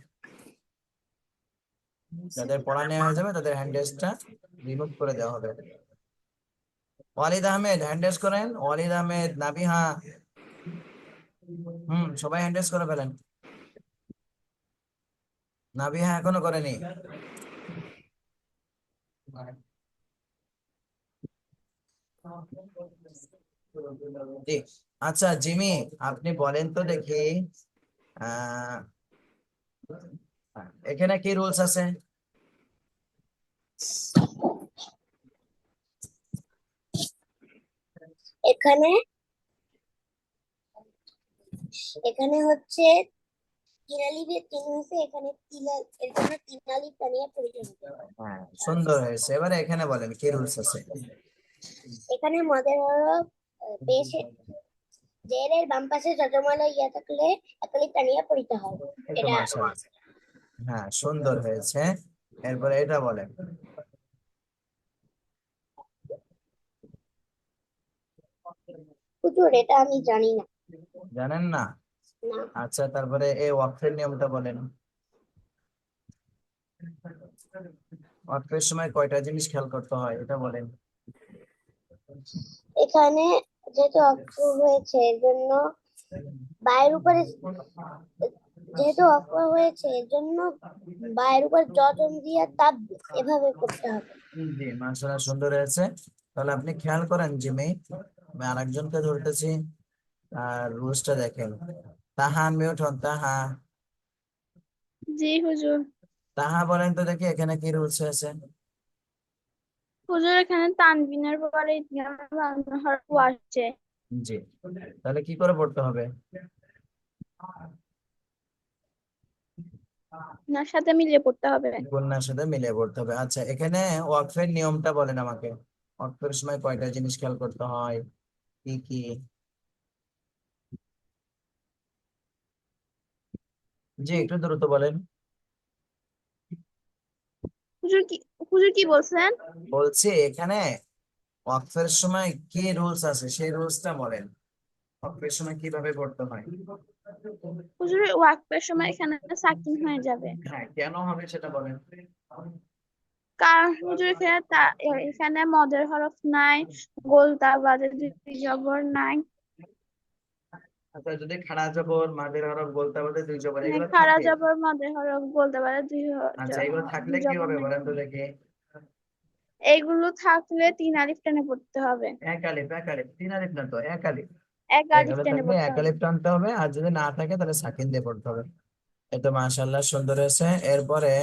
Speaker 1: যাদের পড়া নেওয়া হয়ে যাবে তাদের হ্যান্ড রাইজটা রিমুভ করে দেওয়া হবে। ওয়ালিদ আহমেদ হ্যান্ড রাইজ করেন, ওয়ালিদ আহমেদ, নাবিহা। সবাই হ্যান্ড রাইজ করে ফেলেন। নাবিহা এখনো করেনি। জি, আচ্ছা জিমি, আপনি বলেন তো দেখি, আহ এখানে কি রুলস আছে?
Speaker 2: এখানে এখানে হচ্ছে তিনালিপের তিন হয়েছে, এখানে এর জন্য তিনালি টানিয়ে প্রয়োজন হবে।
Speaker 1: হ্যাঁ, সুন্দর হয়েছে। এবারে এখানে বলেন কি রুলস আছে?
Speaker 2: এখানে মদের হরফ পেশ জেরের বাম পাশে যজমালা ইয়া থাকলে একালি টানিয়ে পড়িতে হবে।
Speaker 1: এই তো,
Speaker 2: এটা
Speaker 1: মাশাআল্লাহ। হ্যাঁ, সুন্দর হয়েছে। এরপরে এটা বলেন।
Speaker 2: হুজুর এটা আমি জানি না।
Speaker 1: জানেন না?
Speaker 2: না,
Speaker 1: আচ্ছা, তারপরে এই ওয়াকফের নিয়মটা বলেন। ওয়াকফের সময় কয়টা জিনিস খেয়াল করতে হয় এটা বলেন।
Speaker 2: এখানে যেহেতু অক্ষ হয়েছে এর জন্য বায়ের উপরে যেহেতু অক্ষ হয়েছে এর জন্য বায়ের উপর যজম দিয়ে তাপ এভাবে করতে হবে।
Speaker 1: জি, মাশাআল্লাহ, সুন্দর হয়েছে। তাহলে আপনি খেয়াল করেন জিমি, আমি আরেকজনকে ধরতেছি, আর রুলসটা দেখেন। তাহা মিউট হন, তাহা।
Speaker 3: জি হুজুর।
Speaker 1: তাহা বলেন তো দেখি, এখানে কি রুলস আছে?
Speaker 3: হুজুর এখানে তানবিনের পরে হরফ আসছে,
Speaker 1: জি, তাহলে কি করে পড়তে হবে?
Speaker 3: ওনার সাথে মিলিয়ে পড়তে হবে।
Speaker 1: গুণনার সাথে মিলিয়ে পড়তে হবে। আচ্ছা, এখানে ওয়াকফের নিয়মটা বলেন আমাকে। ওয়াকফের সময় কয়টা জিনিস খেয়াল করতে হয়, কি কি? জি, একটু দ্রুত বলেন।
Speaker 3: হুজুর কি হুজুর কি বলছেন?
Speaker 1: বলছি এখানে ওয়াকফের সময় কি রুলস আছে সেই রুলসটা বলেন, ওয়াকফের সময় কিভাবে পড়তে হয়।
Speaker 4: হুজুর ওয়াকফের সময় এখানে সাকিন হয়ে যাবে,
Speaker 1: হ্যাঁ, কেন হবে সেটা বলেন।
Speaker 4: কারণ হুজুর এখানে এখানে মদের হরফ নাই, গোলতা বাদে দুই জবর নাই।
Speaker 1: আচ্ছা, যদি খাড়া জবর, মাঝের হরফ, গোলতা বাদে দুই জবর এগুলো
Speaker 4: খাড়া
Speaker 1: থাকে,
Speaker 4: জবর মদের হরফ, গোলতা বাদে
Speaker 1: আচ্ছা এগুলো থাকলে
Speaker 4: দুই
Speaker 1: কি
Speaker 4: জবর
Speaker 1: হবে
Speaker 4: নাই।
Speaker 1: বলেন তো দেখি।
Speaker 4: এইগুলো থাকলে 3 আলিফ টেনে পড়তে হবে।
Speaker 1: এক আলিফ, এক আলিফ, তিন আলিফ না তো, এক আলিফ।
Speaker 4: 1 আলিফ
Speaker 1: এগুলো
Speaker 4: টেনে
Speaker 1: থাকলে
Speaker 4: পড়তে
Speaker 1: এক
Speaker 4: হবে।
Speaker 1: আলিফ টানতে হবে, আর যদি না থাকে তাহলে সাকিন দিয়ে পড়তে হবে। এটা মাশাআল্লাহ সুন্দর হয়েছে। এরপরে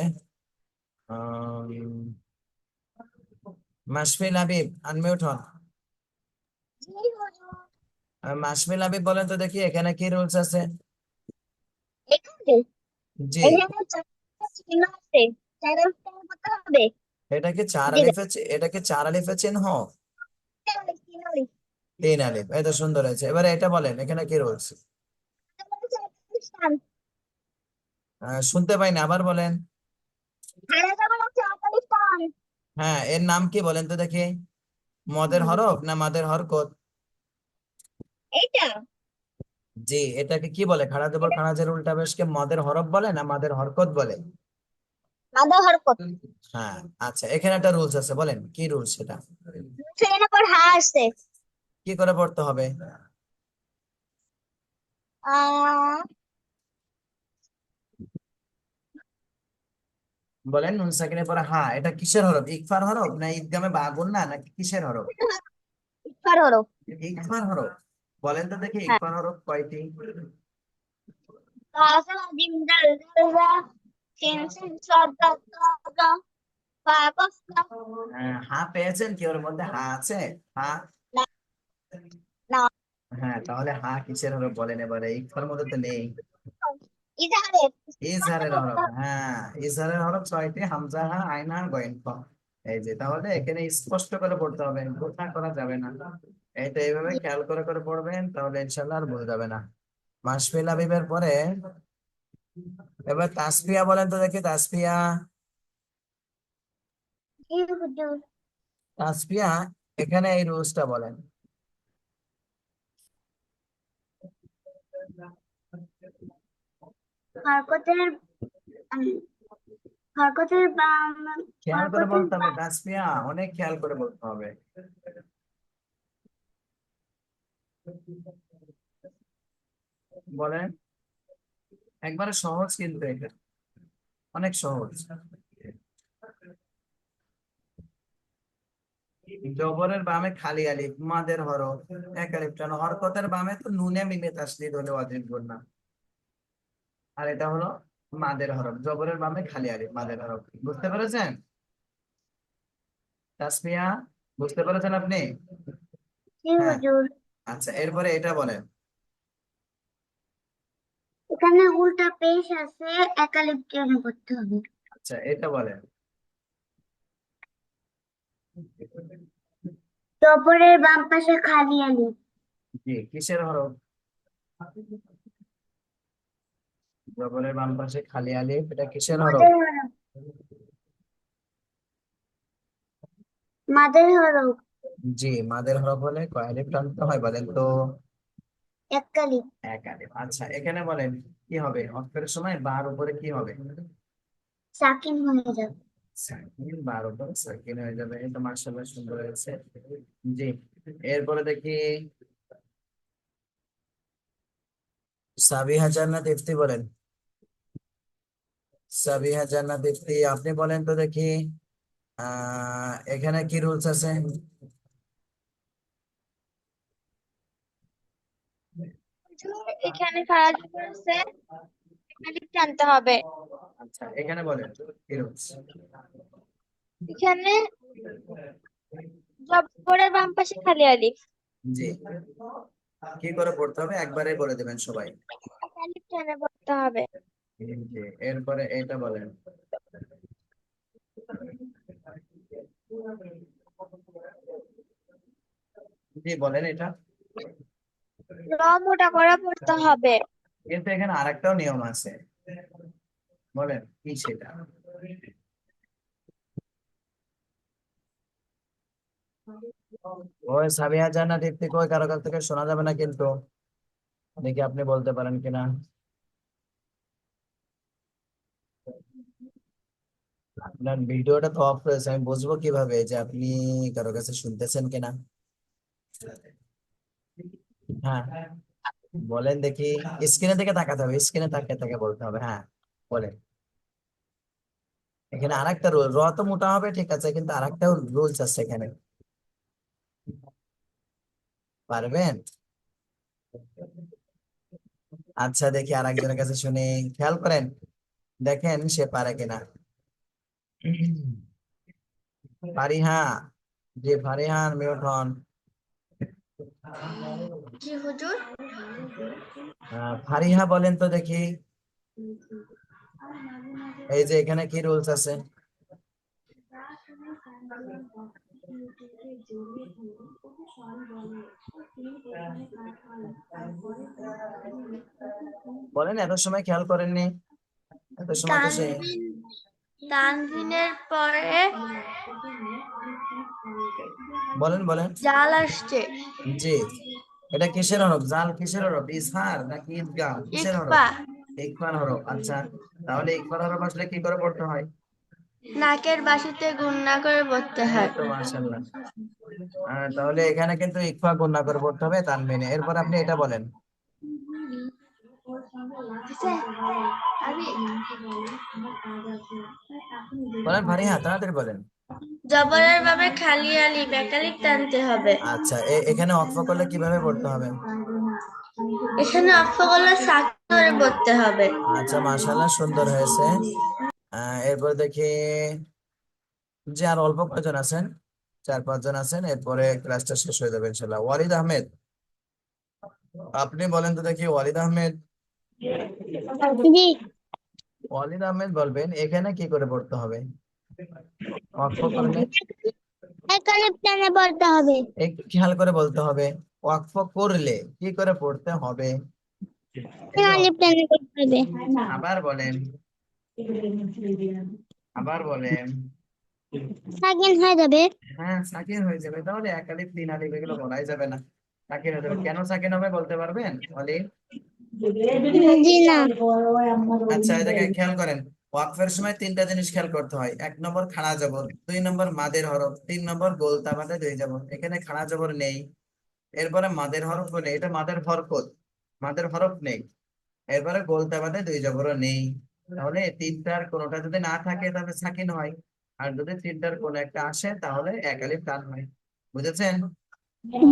Speaker 1: মাশফিল হাবিব, আনমিউট হন।
Speaker 2: জি হুজুর।
Speaker 1: মাশফিল হাবিব বলেন তো দেখি এখানে কি রুলস আছে।
Speaker 2: এখানে
Speaker 1: জি,
Speaker 2: এখানে চারটা চিহ্ন আছে, চারটা করতে হবে।
Speaker 1: এটা কি চার
Speaker 2: জি
Speaker 1: আলিফে এটা কি চার আলিফে চিহ্ন,
Speaker 2: তিন আলিফ।
Speaker 1: তিন আলিফ, এটা সুন্দর হয়েছে। এবারে এটা বলেন এখানে কি রুলস। শুনতে পাইনি, আবার বলেন। হ্যাঁ, এর নাম কি বলেন তো দেখি, মদের হরফ না মাদের হরকত।
Speaker 2: এইটা
Speaker 1: জি, এটাকে কি বলে, খাড়া জবর খাড়া জের উল্টা পেশকে মদের হরফ বলে না মাদের হরকত বলে।
Speaker 2: মাদা হরকত।
Speaker 1: হ্যাঁ, আচ্ছা এখানে একটা রুলস আছে, বলেন কি রুলস সেটা।
Speaker 2: সেখানে পর হা আসছে।
Speaker 1: কি করে পড়তে হবে।
Speaker 2: আহ
Speaker 1: বলেন, নুন সাকিনের পরে হা, এটা কিসের হরফ, ইকফার হরফ না ঈদগামে বা গুন্না নাকি কিসের হরফ।
Speaker 2: ইফার হরফ।
Speaker 1: ইকফার হরফ। বলেন তো দেখি
Speaker 2: হ্যাঁ।
Speaker 1: ইকফার হরফ কয়টি।
Speaker 2: কাসা জিম দাল দালরা সিন সিন সাদ দাল দালরা ফা কফ কাফ।
Speaker 1: হা পেয়েছেন কি, ওর মধ্যে হা আছে, হা।
Speaker 2: না না,
Speaker 1: হ্যাঁ, তাহলে হা কিসের হরফ বলেন এবারে, ইকফার মধ্যে তো নেই।
Speaker 2: ইজাহারের স্পষ্ট
Speaker 1: ইজহারের
Speaker 2: করতে
Speaker 1: হরফ,
Speaker 2: হবে।
Speaker 1: হ্যাঁ ইজহারের হরফ ছয়টি, হামজা হা, আইন হা, গইন খ। এই যে, তাহলে এখানে স্পষ্ট করে পড়তে হবে, গোটা করা যাবে না। এটা এইভাবে
Speaker 2: জি
Speaker 1: খেয়াল করে করে পড়বেন, তাহলে ইনশাল্লাহ আর ভুল যাবে না। মাশফিল হাবিবের পরে এবার তাসফিয়া বলেন তো দেখি, তাসফিয়া।
Speaker 2: জি হুজুর।
Speaker 1: তাসফিয়া, এখানে এই রুলসটা বলেন।
Speaker 2: হরকতের উম, হরকতের বাম
Speaker 1: খেয়াল করে
Speaker 2: হরকতের
Speaker 1: বলতে হবে তাসফিয়া, অনেক খেয়াল করে বলতে হবে। বলেন, একবারে সহজ কিন্তু এটা, অনেক সহজ। জবরের বামে খালি আলিফ, মাদের হরফ, এক আলিফ টান, হরকতের বামে তো নুনে মিমে তাসদীদ হলে ওয়াজিব গুন্না। আর এটা হলো মাদের হরফ, জবরের বামে খালি আলিফ, মাদের হরফ। বুঝতে পেরেছেন তাসমিয়া, বুঝতে পেরেছেন আপনি।
Speaker 2: জি
Speaker 1: হ্যাঁ,
Speaker 2: হুজুর।
Speaker 1: আচ্ছা এরপরে এটা বলেন।
Speaker 2: এখানে উল্টা পেশ আছে, একালিপ টেনে করতে হবে।
Speaker 1: আচ্ছা এটা বলেন।
Speaker 2: জবরের বাম পাশে খালি আলিফ।
Speaker 1: জি, কিসের হরফ। জবরের বাম পাশে খালি আলিফ, এটা কিসের হরফ।
Speaker 2: মাদের হরফ। মাদের হরফ।
Speaker 1: জি, মাদের হরফ হলে কয় আলিফ টানতে হয় বলেন তো।
Speaker 2: একালিপ
Speaker 1: এক আলিফ। আচ্ছা এখানে বলেন কি হবে, হরফের সময় বার উপরে কি হবে।
Speaker 2: সাকিন হয়ে যাবে।
Speaker 1: সাকিন, বার উপরে সাকিন হয়ে যাবে, এটা মার্শাল্লাহ সুন্দর হয়েছে। জি, এরপরে দেখি সাবিহা জান্নাত ইফতি বলেন। সাবিহা জান্নাত ইফতি, আপনি বলেন তো দেখি, এখানে কি রুলস আছে।
Speaker 4: হুজুর এখানে খাড়া জবর আছে, আলিফ টানতে হবে।
Speaker 1: আচ্ছা এখানে বলেন কি রুলস।
Speaker 4: এখানে জবরের বাম পাশে খালি আলিফ,
Speaker 1: জি, কি করে পড়তে হবে একবারে বলে দেবেন সবাই।
Speaker 4: আলিফ টেনে পড়তে হবে।
Speaker 1: জি, এরপরে এটা বলেন। জি বলেন এটা।
Speaker 4: র মোটা করে পড়তে হবে।
Speaker 1: কিন্তু এখানে আরেকটাও নিয়ম আছে, বলেন কি সেটা। ওই সাবিহা জান্নাত ইফতিকে ওই কারো কাছ থেকে শোনা যাবে না কিন্তু, দেখি আপনি বলতে পারেন কিনা। আপনার ভিডিওটা তো অফ রয়েছে, আমি বুঝবো কিভাবে যে আপনি কারো কাছে শুনতেছেন কিনা? হ্যাঁ, বলেন দেখি। স্ক্রিনের দিকে তাকাতে হবে, স্ক্রিনে তাকিয়ে তাকে বলতে হবে। হ্যাঁ, বলেন। এখানে আরেকটা রুল, র তো মোটা হবে ঠিক আছে, কিন্তু আরেকটা রুলস আছে এখানে, পারবেন? আচ্ছা, দেখি আরেকজনের কাছে শুনি, খেয়াল করেন, দেখেন সে পারে কিনা। ফারিহা, জি ফারিহান মিউট হন।
Speaker 2: জি হুজুর।
Speaker 1: ফারিহা বলেন তো দেখি, এই যে এখানে কি রুলস আছে? বলেন, এত সময় খেয়াল করেননি? এত সময় তো সে,
Speaker 2: তানভিন তানভিনের পরে
Speaker 1: বলেন বলেন।
Speaker 2: জাল আসছে।
Speaker 1: জি, এটা কিসের হরফ? জাল কিসের হরফ? ইজহার নাকি ইদগাম? কিসের হরফ?
Speaker 2: ইকফা।
Speaker 1: ইকফার হরফ। আচ্ছা, তাহলে ইকফার হরফ আসলে কি করে পড়তে হয়?
Speaker 2: নাকের বাসিতে গুণনা করে পড়তে
Speaker 1: এই
Speaker 2: হয়।
Speaker 1: তো মাশাআল্লাহ। তাহলে এখানে কিন্তু ইকফা গুণা করে পড়তে হবে তানবিনে। এরপর আপনি এটা বলেন। বলেন ফারিহা, তাড়াতাড়ি বলেন।
Speaker 2: জবরের ভাবে খালি আলিফ একালিফ টানতে হবে।
Speaker 1: আচ্ছা, এখানে অক্ফ করলে কিভাবে পড়তে হবে?
Speaker 2: এখানে অক্ষরগুলো সাথে করে পড়তে হবে।
Speaker 1: আচ্ছা, মাশাআল্লাহ, সুন্দর হয়েছে। এরপর দেখি, যে আর অল্প কয়জন আছেন, 4-5 জন আছেন, এরপরে ক্লাসটা শেষ হয়ে যাবে ইনশাল্লাহ। ওয়ালিদ আহমেদ, আপনি বলেন তো দেখি। ওয়ালিদ আহমেদ,
Speaker 2: জি।
Speaker 1: ওয়ালিদ আহমেদ বলবেন এখানে কি করে পড়তে হবে ওয়াকফ করলে?
Speaker 2: একালিফ টেনে পড়তে হবে।
Speaker 1: একটু খেয়াল করে বলতে হবে। ওয়াকফ করলে কি করে পড়তে হবে? একটু
Speaker 2: আলিফ টেনে পড়তে হবে।
Speaker 1: আবার বলেন, আবার বলেন।
Speaker 2: সাকিন হয়ে যাবে।
Speaker 1: হ্যাঁ, সাকিন হয়ে যাবে। তাহলে এক আলিফ 3 আলিফ এগুলো বলাই যাবে না, সাকিন হয়ে যাবে। কেন সাকিন হবে বলতে পারবেন অলি?
Speaker 2: জি না।
Speaker 1: আচ্ছা, এটাকে খেয়াল করেন। ওয়াকফের সময় 3টা জিনিস খেয়াল করতে হয়। 1 নম্বর খাড়া জবর, 2 নম্বর মাদের হরফ, 3 নম্বর গোলতা বাঁধে 2 জবর। এখানে খাড়া জবর নেই, এরপরে মাদের হরফ নেই, এটা মাদের হরকত, মাদের হরফ নেই। এরপরে গোলতা বাঁধে 2 জবরও নেই। তাহলে 3টার কোনোটা যদি না থাকে তাহলে সাকিন হয়, আর যদি 3টার কোনো একটা আসে তাহলে এক আলিফ টান হয়। বুঝেছেন?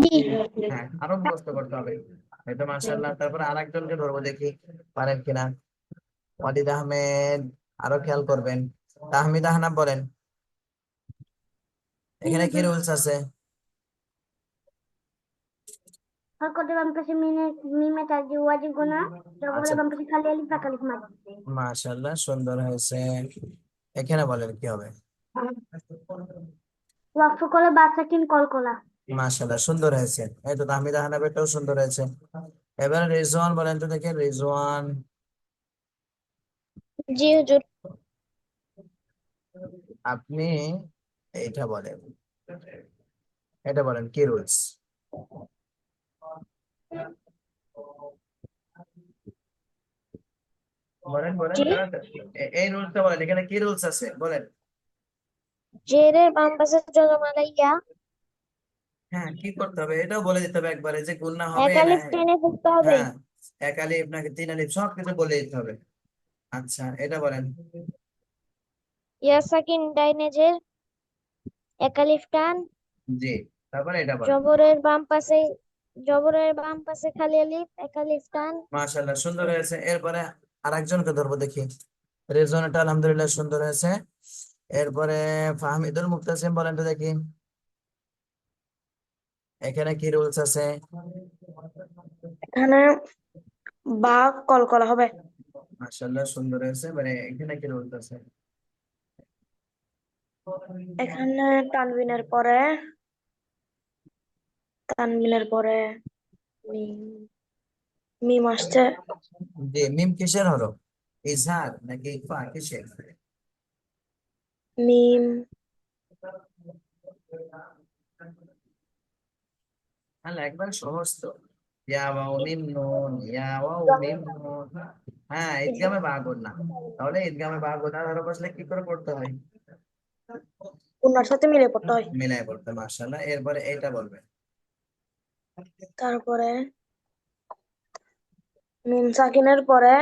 Speaker 2: জি।
Speaker 1: হ্যাঁ, আরো মুখস্থ করতে হবে। এই তো মাশাআল্লাহ। তারপরে আরেকজনকে ধরবো, দেখি পারেন কিনা। ওয়ালিদ আহমেদ, আরো খেয়াল করবেন। তাহমিদ আহনাব বলেন, এখানে কি রুলস আছে?
Speaker 2: হরকতের বাম পাশে মিমে তাজি ওয়াজিব গুনা।
Speaker 1: আচ্ছা,
Speaker 2: জবরের বাম পাশে খালি আলিফ একালিফ মাদ।
Speaker 1: মাশাআল্লাহ, সুন্দর হয়েছে। এখানে বলেন কি হবে?
Speaker 2: ওয়াকফ করে বা সাকিন কলকলা।
Speaker 1: মাশাআল্লাহ, সুন্দর হয়েছে। এই তো তাহমিদ আহনাবেরটাও সুন্দর হয়েছে। এবারে রিজওয়ান বলেন তো দেখি, রিজওয়ান
Speaker 2: জি হুজুর।
Speaker 1: আপনি এইটা বলেন, এটা বলেন কি রুলস? বলেন বলেন
Speaker 2: জি।
Speaker 1: তাড়াতাড়ি। এই রুলসটা বলেন, এখানে কি রুলস আছে বলেন।
Speaker 2: জেরের বাম পাশে জজম আলাইয়া
Speaker 1: হ্যাঁ, কি করতে হবে এটাও বলে দিতে হবে একবারে, যে গুণনা হবে না।
Speaker 2: একালিফ টেনে পড়তে হবে।
Speaker 1: হ্যাঁ, 1 আলিফ নাকি 3 আলিফ সবকিছু বলে দিতে হবে। আচ্ছা, এটা বলেন।
Speaker 2: ইয়া সাকিন ডাইনেজের একালিফ টান।
Speaker 1: জি, তারপরে এটা বলেন।
Speaker 2: জবরের বাম পাশে খালি আলিফ একালিফ টান।
Speaker 1: মাশাআল্লাহ, সুন্দর হয়েছে। এরপরে আরেকজনকে ধরবো দেখি। রেজনেটা আলহামদুলিল্লাহ সুন্দর হয়েছে। এরপরে ফাহমিদুল মুক্তাসিম বলেন তো দেখি, এখানে কি রুলস আছে?
Speaker 5: এখানে বা কলকলা হবে।
Speaker 1: মাশাআল্লাহ, সুন্দর হয়েছে। মানে এখানে কি রুলস আছে?
Speaker 5: এখানে তানবিনের পরে তানবিনের পরে মিম মিম আসছে।
Speaker 1: জি, মিম কিসের হরফ? ইজহার নাকি ইকফা কিসের?
Speaker 5: মিম
Speaker 1: আল্লাহ একবার সহজ তো। ইয়া ওয়াও মিম নুন, ইয়া ওয়াও মিম নুন। হ্যাঁ, ঈদগামে বা গুণনা। তাহলে ঈদগামে বা গুণনার হরফ আসলে কি করে পড়তে হয়?
Speaker 5: গুণার সাথে মিলে পড়তে হয়।
Speaker 1: মিলাই পড়তে হয়, মাশাআল্লাহ। এরপরে এটা বলবে।
Speaker 5: তারপরে নুন সাকিনের পরে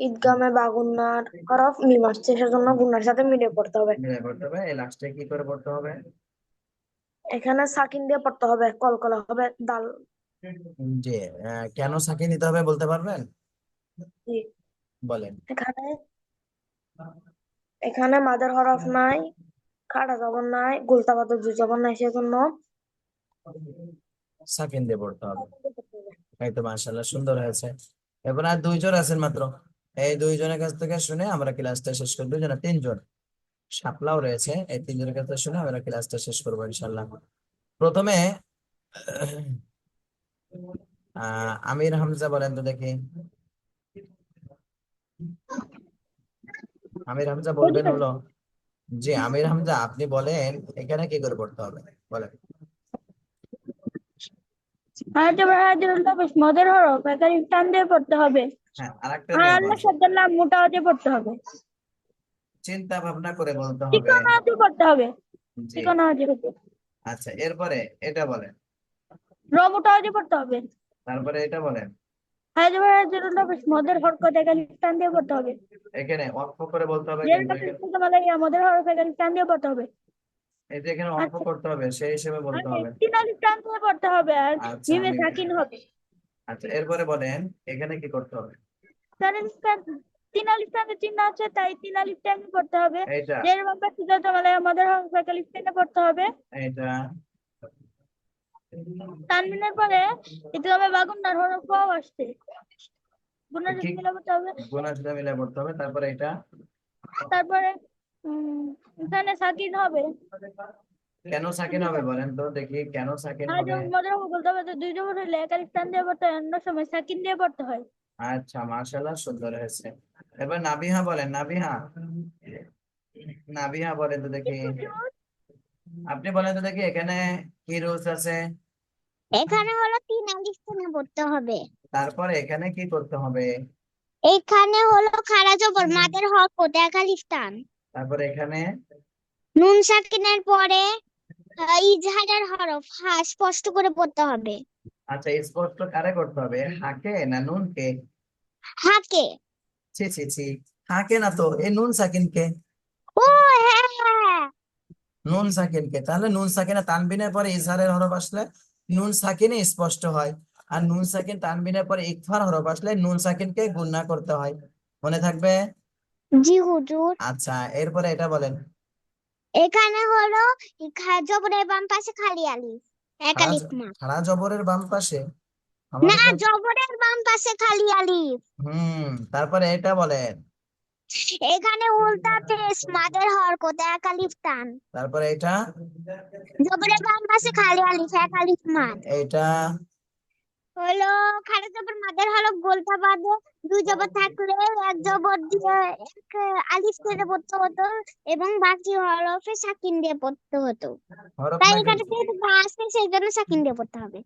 Speaker 5: ঈদগামে বা গুণার হরফ মিম আসছে, সেজন্য গুণার সাথে মিলে পড়তে হবে।
Speaker 1: মিলাই পড়তে হবে। এই লাস্টে কি করে পড়তে হবে?
Speaker 5: এখানে সাকিন দিয়ে পড়তে হবে, কলকলা হবে দাল।
Speaker 1: যে কেন সাকিন নিতে হবে বলতে পারবেন?
Speaker 5: জি।
Speaker 1: বলেন।
Speaker 5: এখানে এখানে মাদের হরফ নাই, খাড়া জবর নাই, গোলতা বাদের দুই জবর নাই, সেজন্য
Speaker 1: সাকিন দিয়ে পড়তে হবে।
Speaker 5: সাকিন দিয়ে পড়তে হবে।
Speaker 1: এই তো মাশাআল্লাহ, সুন্দর হয়েছে। এবার আর দুইজন আছেন মাত্র। এই দুইজনের কাছ থেকে শুনে আমরা ক্লাসটা শেষ করবো। দুজন না, তিনজন। শাপলাও রয়েছে। এই তিনজনের কাছ থেকে শুনে আমরা ক্লাসটা শেষ করবো ইনশাল্লাহ। প্রথমে আমির হামজা বলেন তো দেখি। আমির হামজা বলবেন
Speaker 4: বুঝলেন?
Speaker 1: হলো। জি, আমির হামজা আপনি বলেন এখানে কি করে পড়তে হবে বলেন।
Speaker 4: মদের হরফ একার টান দিয়ে পড়তে হবে।
Speaker 1: হ্যাঁ, আরেকটা
Speaker 4: আর
Speaker 1: নিয়ম
Speaker 4: আল্লাহ
Speaker 1: আছে।
Speaker 4: শব্দের নাম মোটা আওয়াজে পড়তে হবে।
Speaker 1: চিন্তা ভাবনা করে বলতে হবে।
Speaker 4: চিকন আওয়াজে পড়তে হবে।
Speaker 1: জি।
Speaker 4: চিকন আওয়াজে পড়তে
Speaker 1: আচ্ছা, এরপরে এটা বলেন।
Speaker 4: মোটা আওয়াজে পড়তে হবে।
Speaker 1: তারপরে এটা বলেন।
Speaker 4: মদের হরকত একার টান দিয়ে পড়তে হবে।
Speaker 1: এখানে অঙ্ক করে বলতে হবে
Speaker 4: জের
Speaker 1: কিন্তু
Speaker 4: কাছে
Speaker 1: এখানে।
Speaker 4: মদের হরফ একার টান দিয়ে পড়তে হবে।
Speaker 1: এই যে এখানে অঙ্ক
Speaker 4: আচ্ছা,
Speaker 1: করতে হবে, সেই হিসেবে
Speaker 4: আর
Speaker 1: বলতে হবে।
Speaker 4: তিন আলিফ টান দিয়ে পড়তে হবে, আর
Speaker 1: আচ্ছা,
Speaker 4: মিমে
Speaker 1: আমি।
Speaker 4: সাকিন হবে।
Speaker 1: আচ্ছা, এরপরে বলেন এখানে কি করতে হবে।
Speaker 4: চার আলিফ টান, তিন আলিফ টানে চিহ্ন আছে, তাই তিন আলিফ টান পড়তে হবে।
Speaker 1: এইটা,
Speaker 4: জের বাম্পার সিদ্ধান্ত আমাদের হরফ একার টেনে পড়তে হবে।
Speaker 1: এইটা।
Speaker 4: তানবিনের পরে ইদগামে বাগুন্নার হরফ ওয়াও আসছে, গুণার
Speaker 1: কি
Speaker 4: সাথে মিলে পড়তে হবে।
Speaker 1: গুণা সাথে মিলে পড়তে হবে। তারপরে এটা।
Speaker 4: তারপরে এখানে সাকিন হবে।
Speaker 1: কেন সাকিন হবে বলেন তো দেখি, কেন সাকিন
Speaker 4: আর
Speaker 1: হবে?
Speaker 4: যেমন মজার হবে বলতে হবে, তো দুই জবর হইলে এক আলিফ টান দিয়ে পড়তে হয়, অন্য সময় সাকিন দিয়ে পড়তে হয়।
Speaker 1: আচ্ছা, মাশাআল্লাহ, সুন্দর হয়েছে। এবার নাবিহা বলেন, নাবিহা। নাবিহা বলেন তো দেখি। আপনি বলেন তো দেখি এখানে কি রুলস আছে।
Speaker 2: এখানে হলো তিন আলিফ টেনে পড়তে হবে।
Speaker 1: তারপরে এখানে কি করতে হবে।
Speaker 2: এখানে হলো খাড়া জবর মাদের হরকত এক আলিফ টান।
Speaker 1: তারপরে এখানে।
Speaker 2: নুন সাকিনের পরে ইজহারের হরফ হা স্পষ্ট করে পড়তে হবে।
Speaker 1: আচ্ছা, স্পষ্ট কারে করতে হবে, হাকে না নুনকে?
Speaker 2: হাকে।
Speaker 1: ছি ছি ছি, হাকে না তো, এই নুন সাকিনকে।
Speaker 2: ও হ্যাঁ হ্যাঁ।
Speaker 1: নুন সাকিনকে, তাহলে নুন সাকিনে তানবিনের পরে ইজহারের হরফ আসলে নুন সাকিনে স্পষ্ট হয়। আর নুন সাকিন তানবিনের পরে ইকফার হরফ আসলে নুন সাকিনকে গুণনা করতে হয়। মনে থাকবে?
Speaker 2: জি হুজুর।
Speaker 1: আচ্ছা, এরপরে এটা বলেন।
Speaker 2: এখানে হলো জবরের বাম পাশে খালি আলিফ এক
Speaker 1: খাড়া
Speaker 2: আলিফ মা।
Speaker 1: খাড়া জবরের বাম পাশে। আমার
Speaker 2: না,
Speaker 1: এখানে।
Speaker 2: জবরের বাম পাশে খালি আলিফ।
Speaker 1: তারপরে এটা বলেন।
Speaker 2: এখানে উল্টা পেশ মাদের হরকত এক আলিফ টান।
Speaker 1: তারপরে এটা।
Speaker 2: জবরের বাম পাশে খালি আলিফ এক আলিফ মাদ।
Speaker 1: এটা।
Speaker 2: হলো খাড়া জবর মাদের হরফ গোলতা বাঁধে দুই জবর থাকলে এক জবর দিয়ে এক আলিফ টেনে পড়তে হতো, এবং বাকি হরফে সাকিন দিয়ে পড়তে হতো।
Speaker 1: হরফ
Speaker 2: তাই
Speaker 1: না
Speaker 2: এখানে
Speaker 1: কিন্তু।
Speaker 2: যেহেতু বা আসছে সেই জন্য সাকিন দিয়ে পড়তে হবে।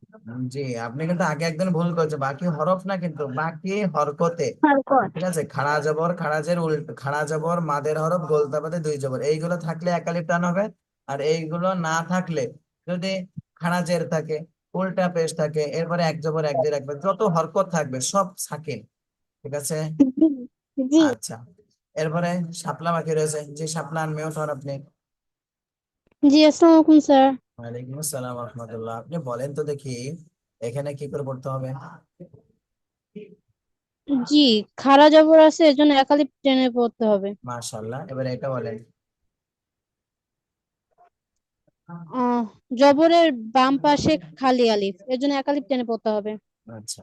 Speaker 1: জি, আপনি কিন্তু আগে একদিন ভুল করেছে, বাকি হরফ না কিন্তু, বাকি হরকতে।
Speaker 2: হরকত।
Speaker 1: ঠিক আছে, খাড়া জবর খাড়াজের উল্টো, খাড়া জবর মাদের হরফ গোলতা বাদে দুই জবর, এইগুলো থাকলে এক আলিফ টান হবে। আর এইগুলো না থাকলে, যদি খাড়াজের থাকে, উল্টা পেশ থাকে, এরপরে এক জবর এক জের একবার যত হরকত থাকবে সব সাকিন। ঠিক আছে।
Speaker 2: জি জি।
Speaker 1: আচ্ছা, এরপরে শাপলা বাকি রয়েছে। যে শাপলা আনমিউট হন আপনি।
Speaker 6: জি আসসালামু আলাইকুম স্যার।
Speaker 1: ওয়ালাইকুম আসসালাম রহমতুল্লাহ। আপনি বলেন তো দেখি এখানে কি করে পড়তে হবে।
Speaker 6: জি, খাড়া জবর আছে, এজন্য একালিপ টেনে পড়তে হবে।
Speaker 1: মাশাআল্লাহ, এবারে এটা বলেন।
Speaker 6: আহ জবরের বাম পাশে খালি আলিফ, এর জন্য একালিপ টেনে পড়তে হবে।
Speaker 1: আচ্ছা,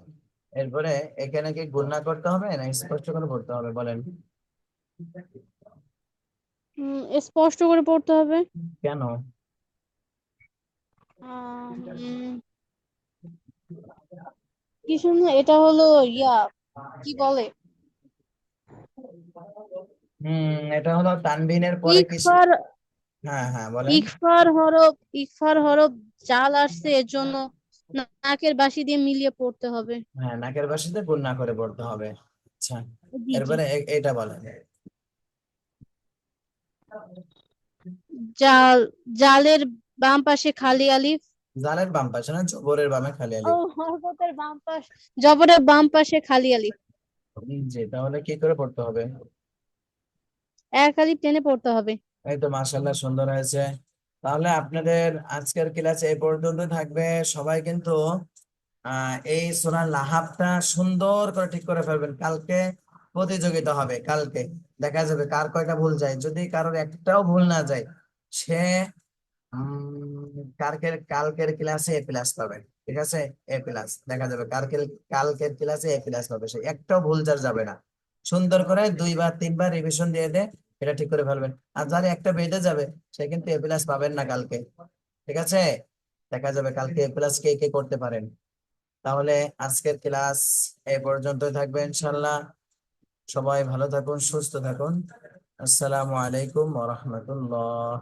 Speaker 1: এরপরে এখানে কি গুণনা করতে হবে না স্পষ্ট করে পড়তে হবে বলেন।
Speaker 6: স্পষ্ট করে পড়তে হবে।
Speaker 1: কেন?
Speaker 6: উম, কি শুনে এটা হলো ইয়া, কি বলে,
Speaker 1: এটা হলো তানবিনের পরে কি?
Speaker 6: ইকফার।
Speaker 1: হ্যাঁ হ্যাঁ, বলেন।
Speaker 6: ইকফার হরফ, ইকফার হরফ জাল আসছে, এর জন্য নাকের বাঁশি দিয়ে মিলিয়ে পড়তে হবে।
Speaker 1: হ্যাঁ, নাকের বাসিতে গুণ না করে পড়তে হবে। আচ্ছা,
Speaker 6: জি জি।
Speaker 1: এরপরে এটা বলেন।
Speaker 6: জাল, জালের বাম পাশে খালি আলিফ।
Speaker 1: জালের বাম পাশে না, জবরের বামে খালি
Speaker 6: ও,
Speaker 1: আলিফ।
Speaker 6: হরকতের বাম পাশ, জবরের বাম পাশে খালি আলিফ।
Speaker 1: জি, তাহলে কি করে পড়তে হবে?
Speaker 6: এক আলিফ টেনে পড়তে হবে।
Speaker 1: এই তো, মাশাআল্লাহ, সুন্দর হয়েছে। তাহলে আপনাদের আজকের ক্লাস এই পর্যন্ত থাকবে। সবাই কিন্তু এই সূরা লাহাবটা সুন্দর করে ঠিক করে ফেলবেন। কালকে প্রতিযোগিতা হবে। কালকে দেখা যাবে কার কয়টা ভুল যায়। যদি কারোর একটাও ভুল না যায়, সে কালকের কালকের ক্লাসে এ প্লাস পাবে। ঠিক আছে, এ প্লাস দেখা যাবে। কালকের কালকের ক্লাসে এ প্লাস পাবে, সে একটাও ভুল যার যাবে না। সুন্দর করে 2 বার 3 বার রিভিশন দিয়ে দে, এটা ঠিক করে ফেলবেন। আর যার একটা বেঁধে যাবে, সে কিন্তু এ প্লাস পাবেন না কালকে। ঠিক আছে, দেখা যাবে কালকে এ প্লাস কে কে করতে পারেন। তাহলে আজকের ক্লাস এই পর্যন্তই থাকবে ইনশাল্লাহ। সবাই ভালো থাকুন, সুস্থ থাকুন। আসসালামু আলাইকুম ওয়া রাহমাতুল্লাহ।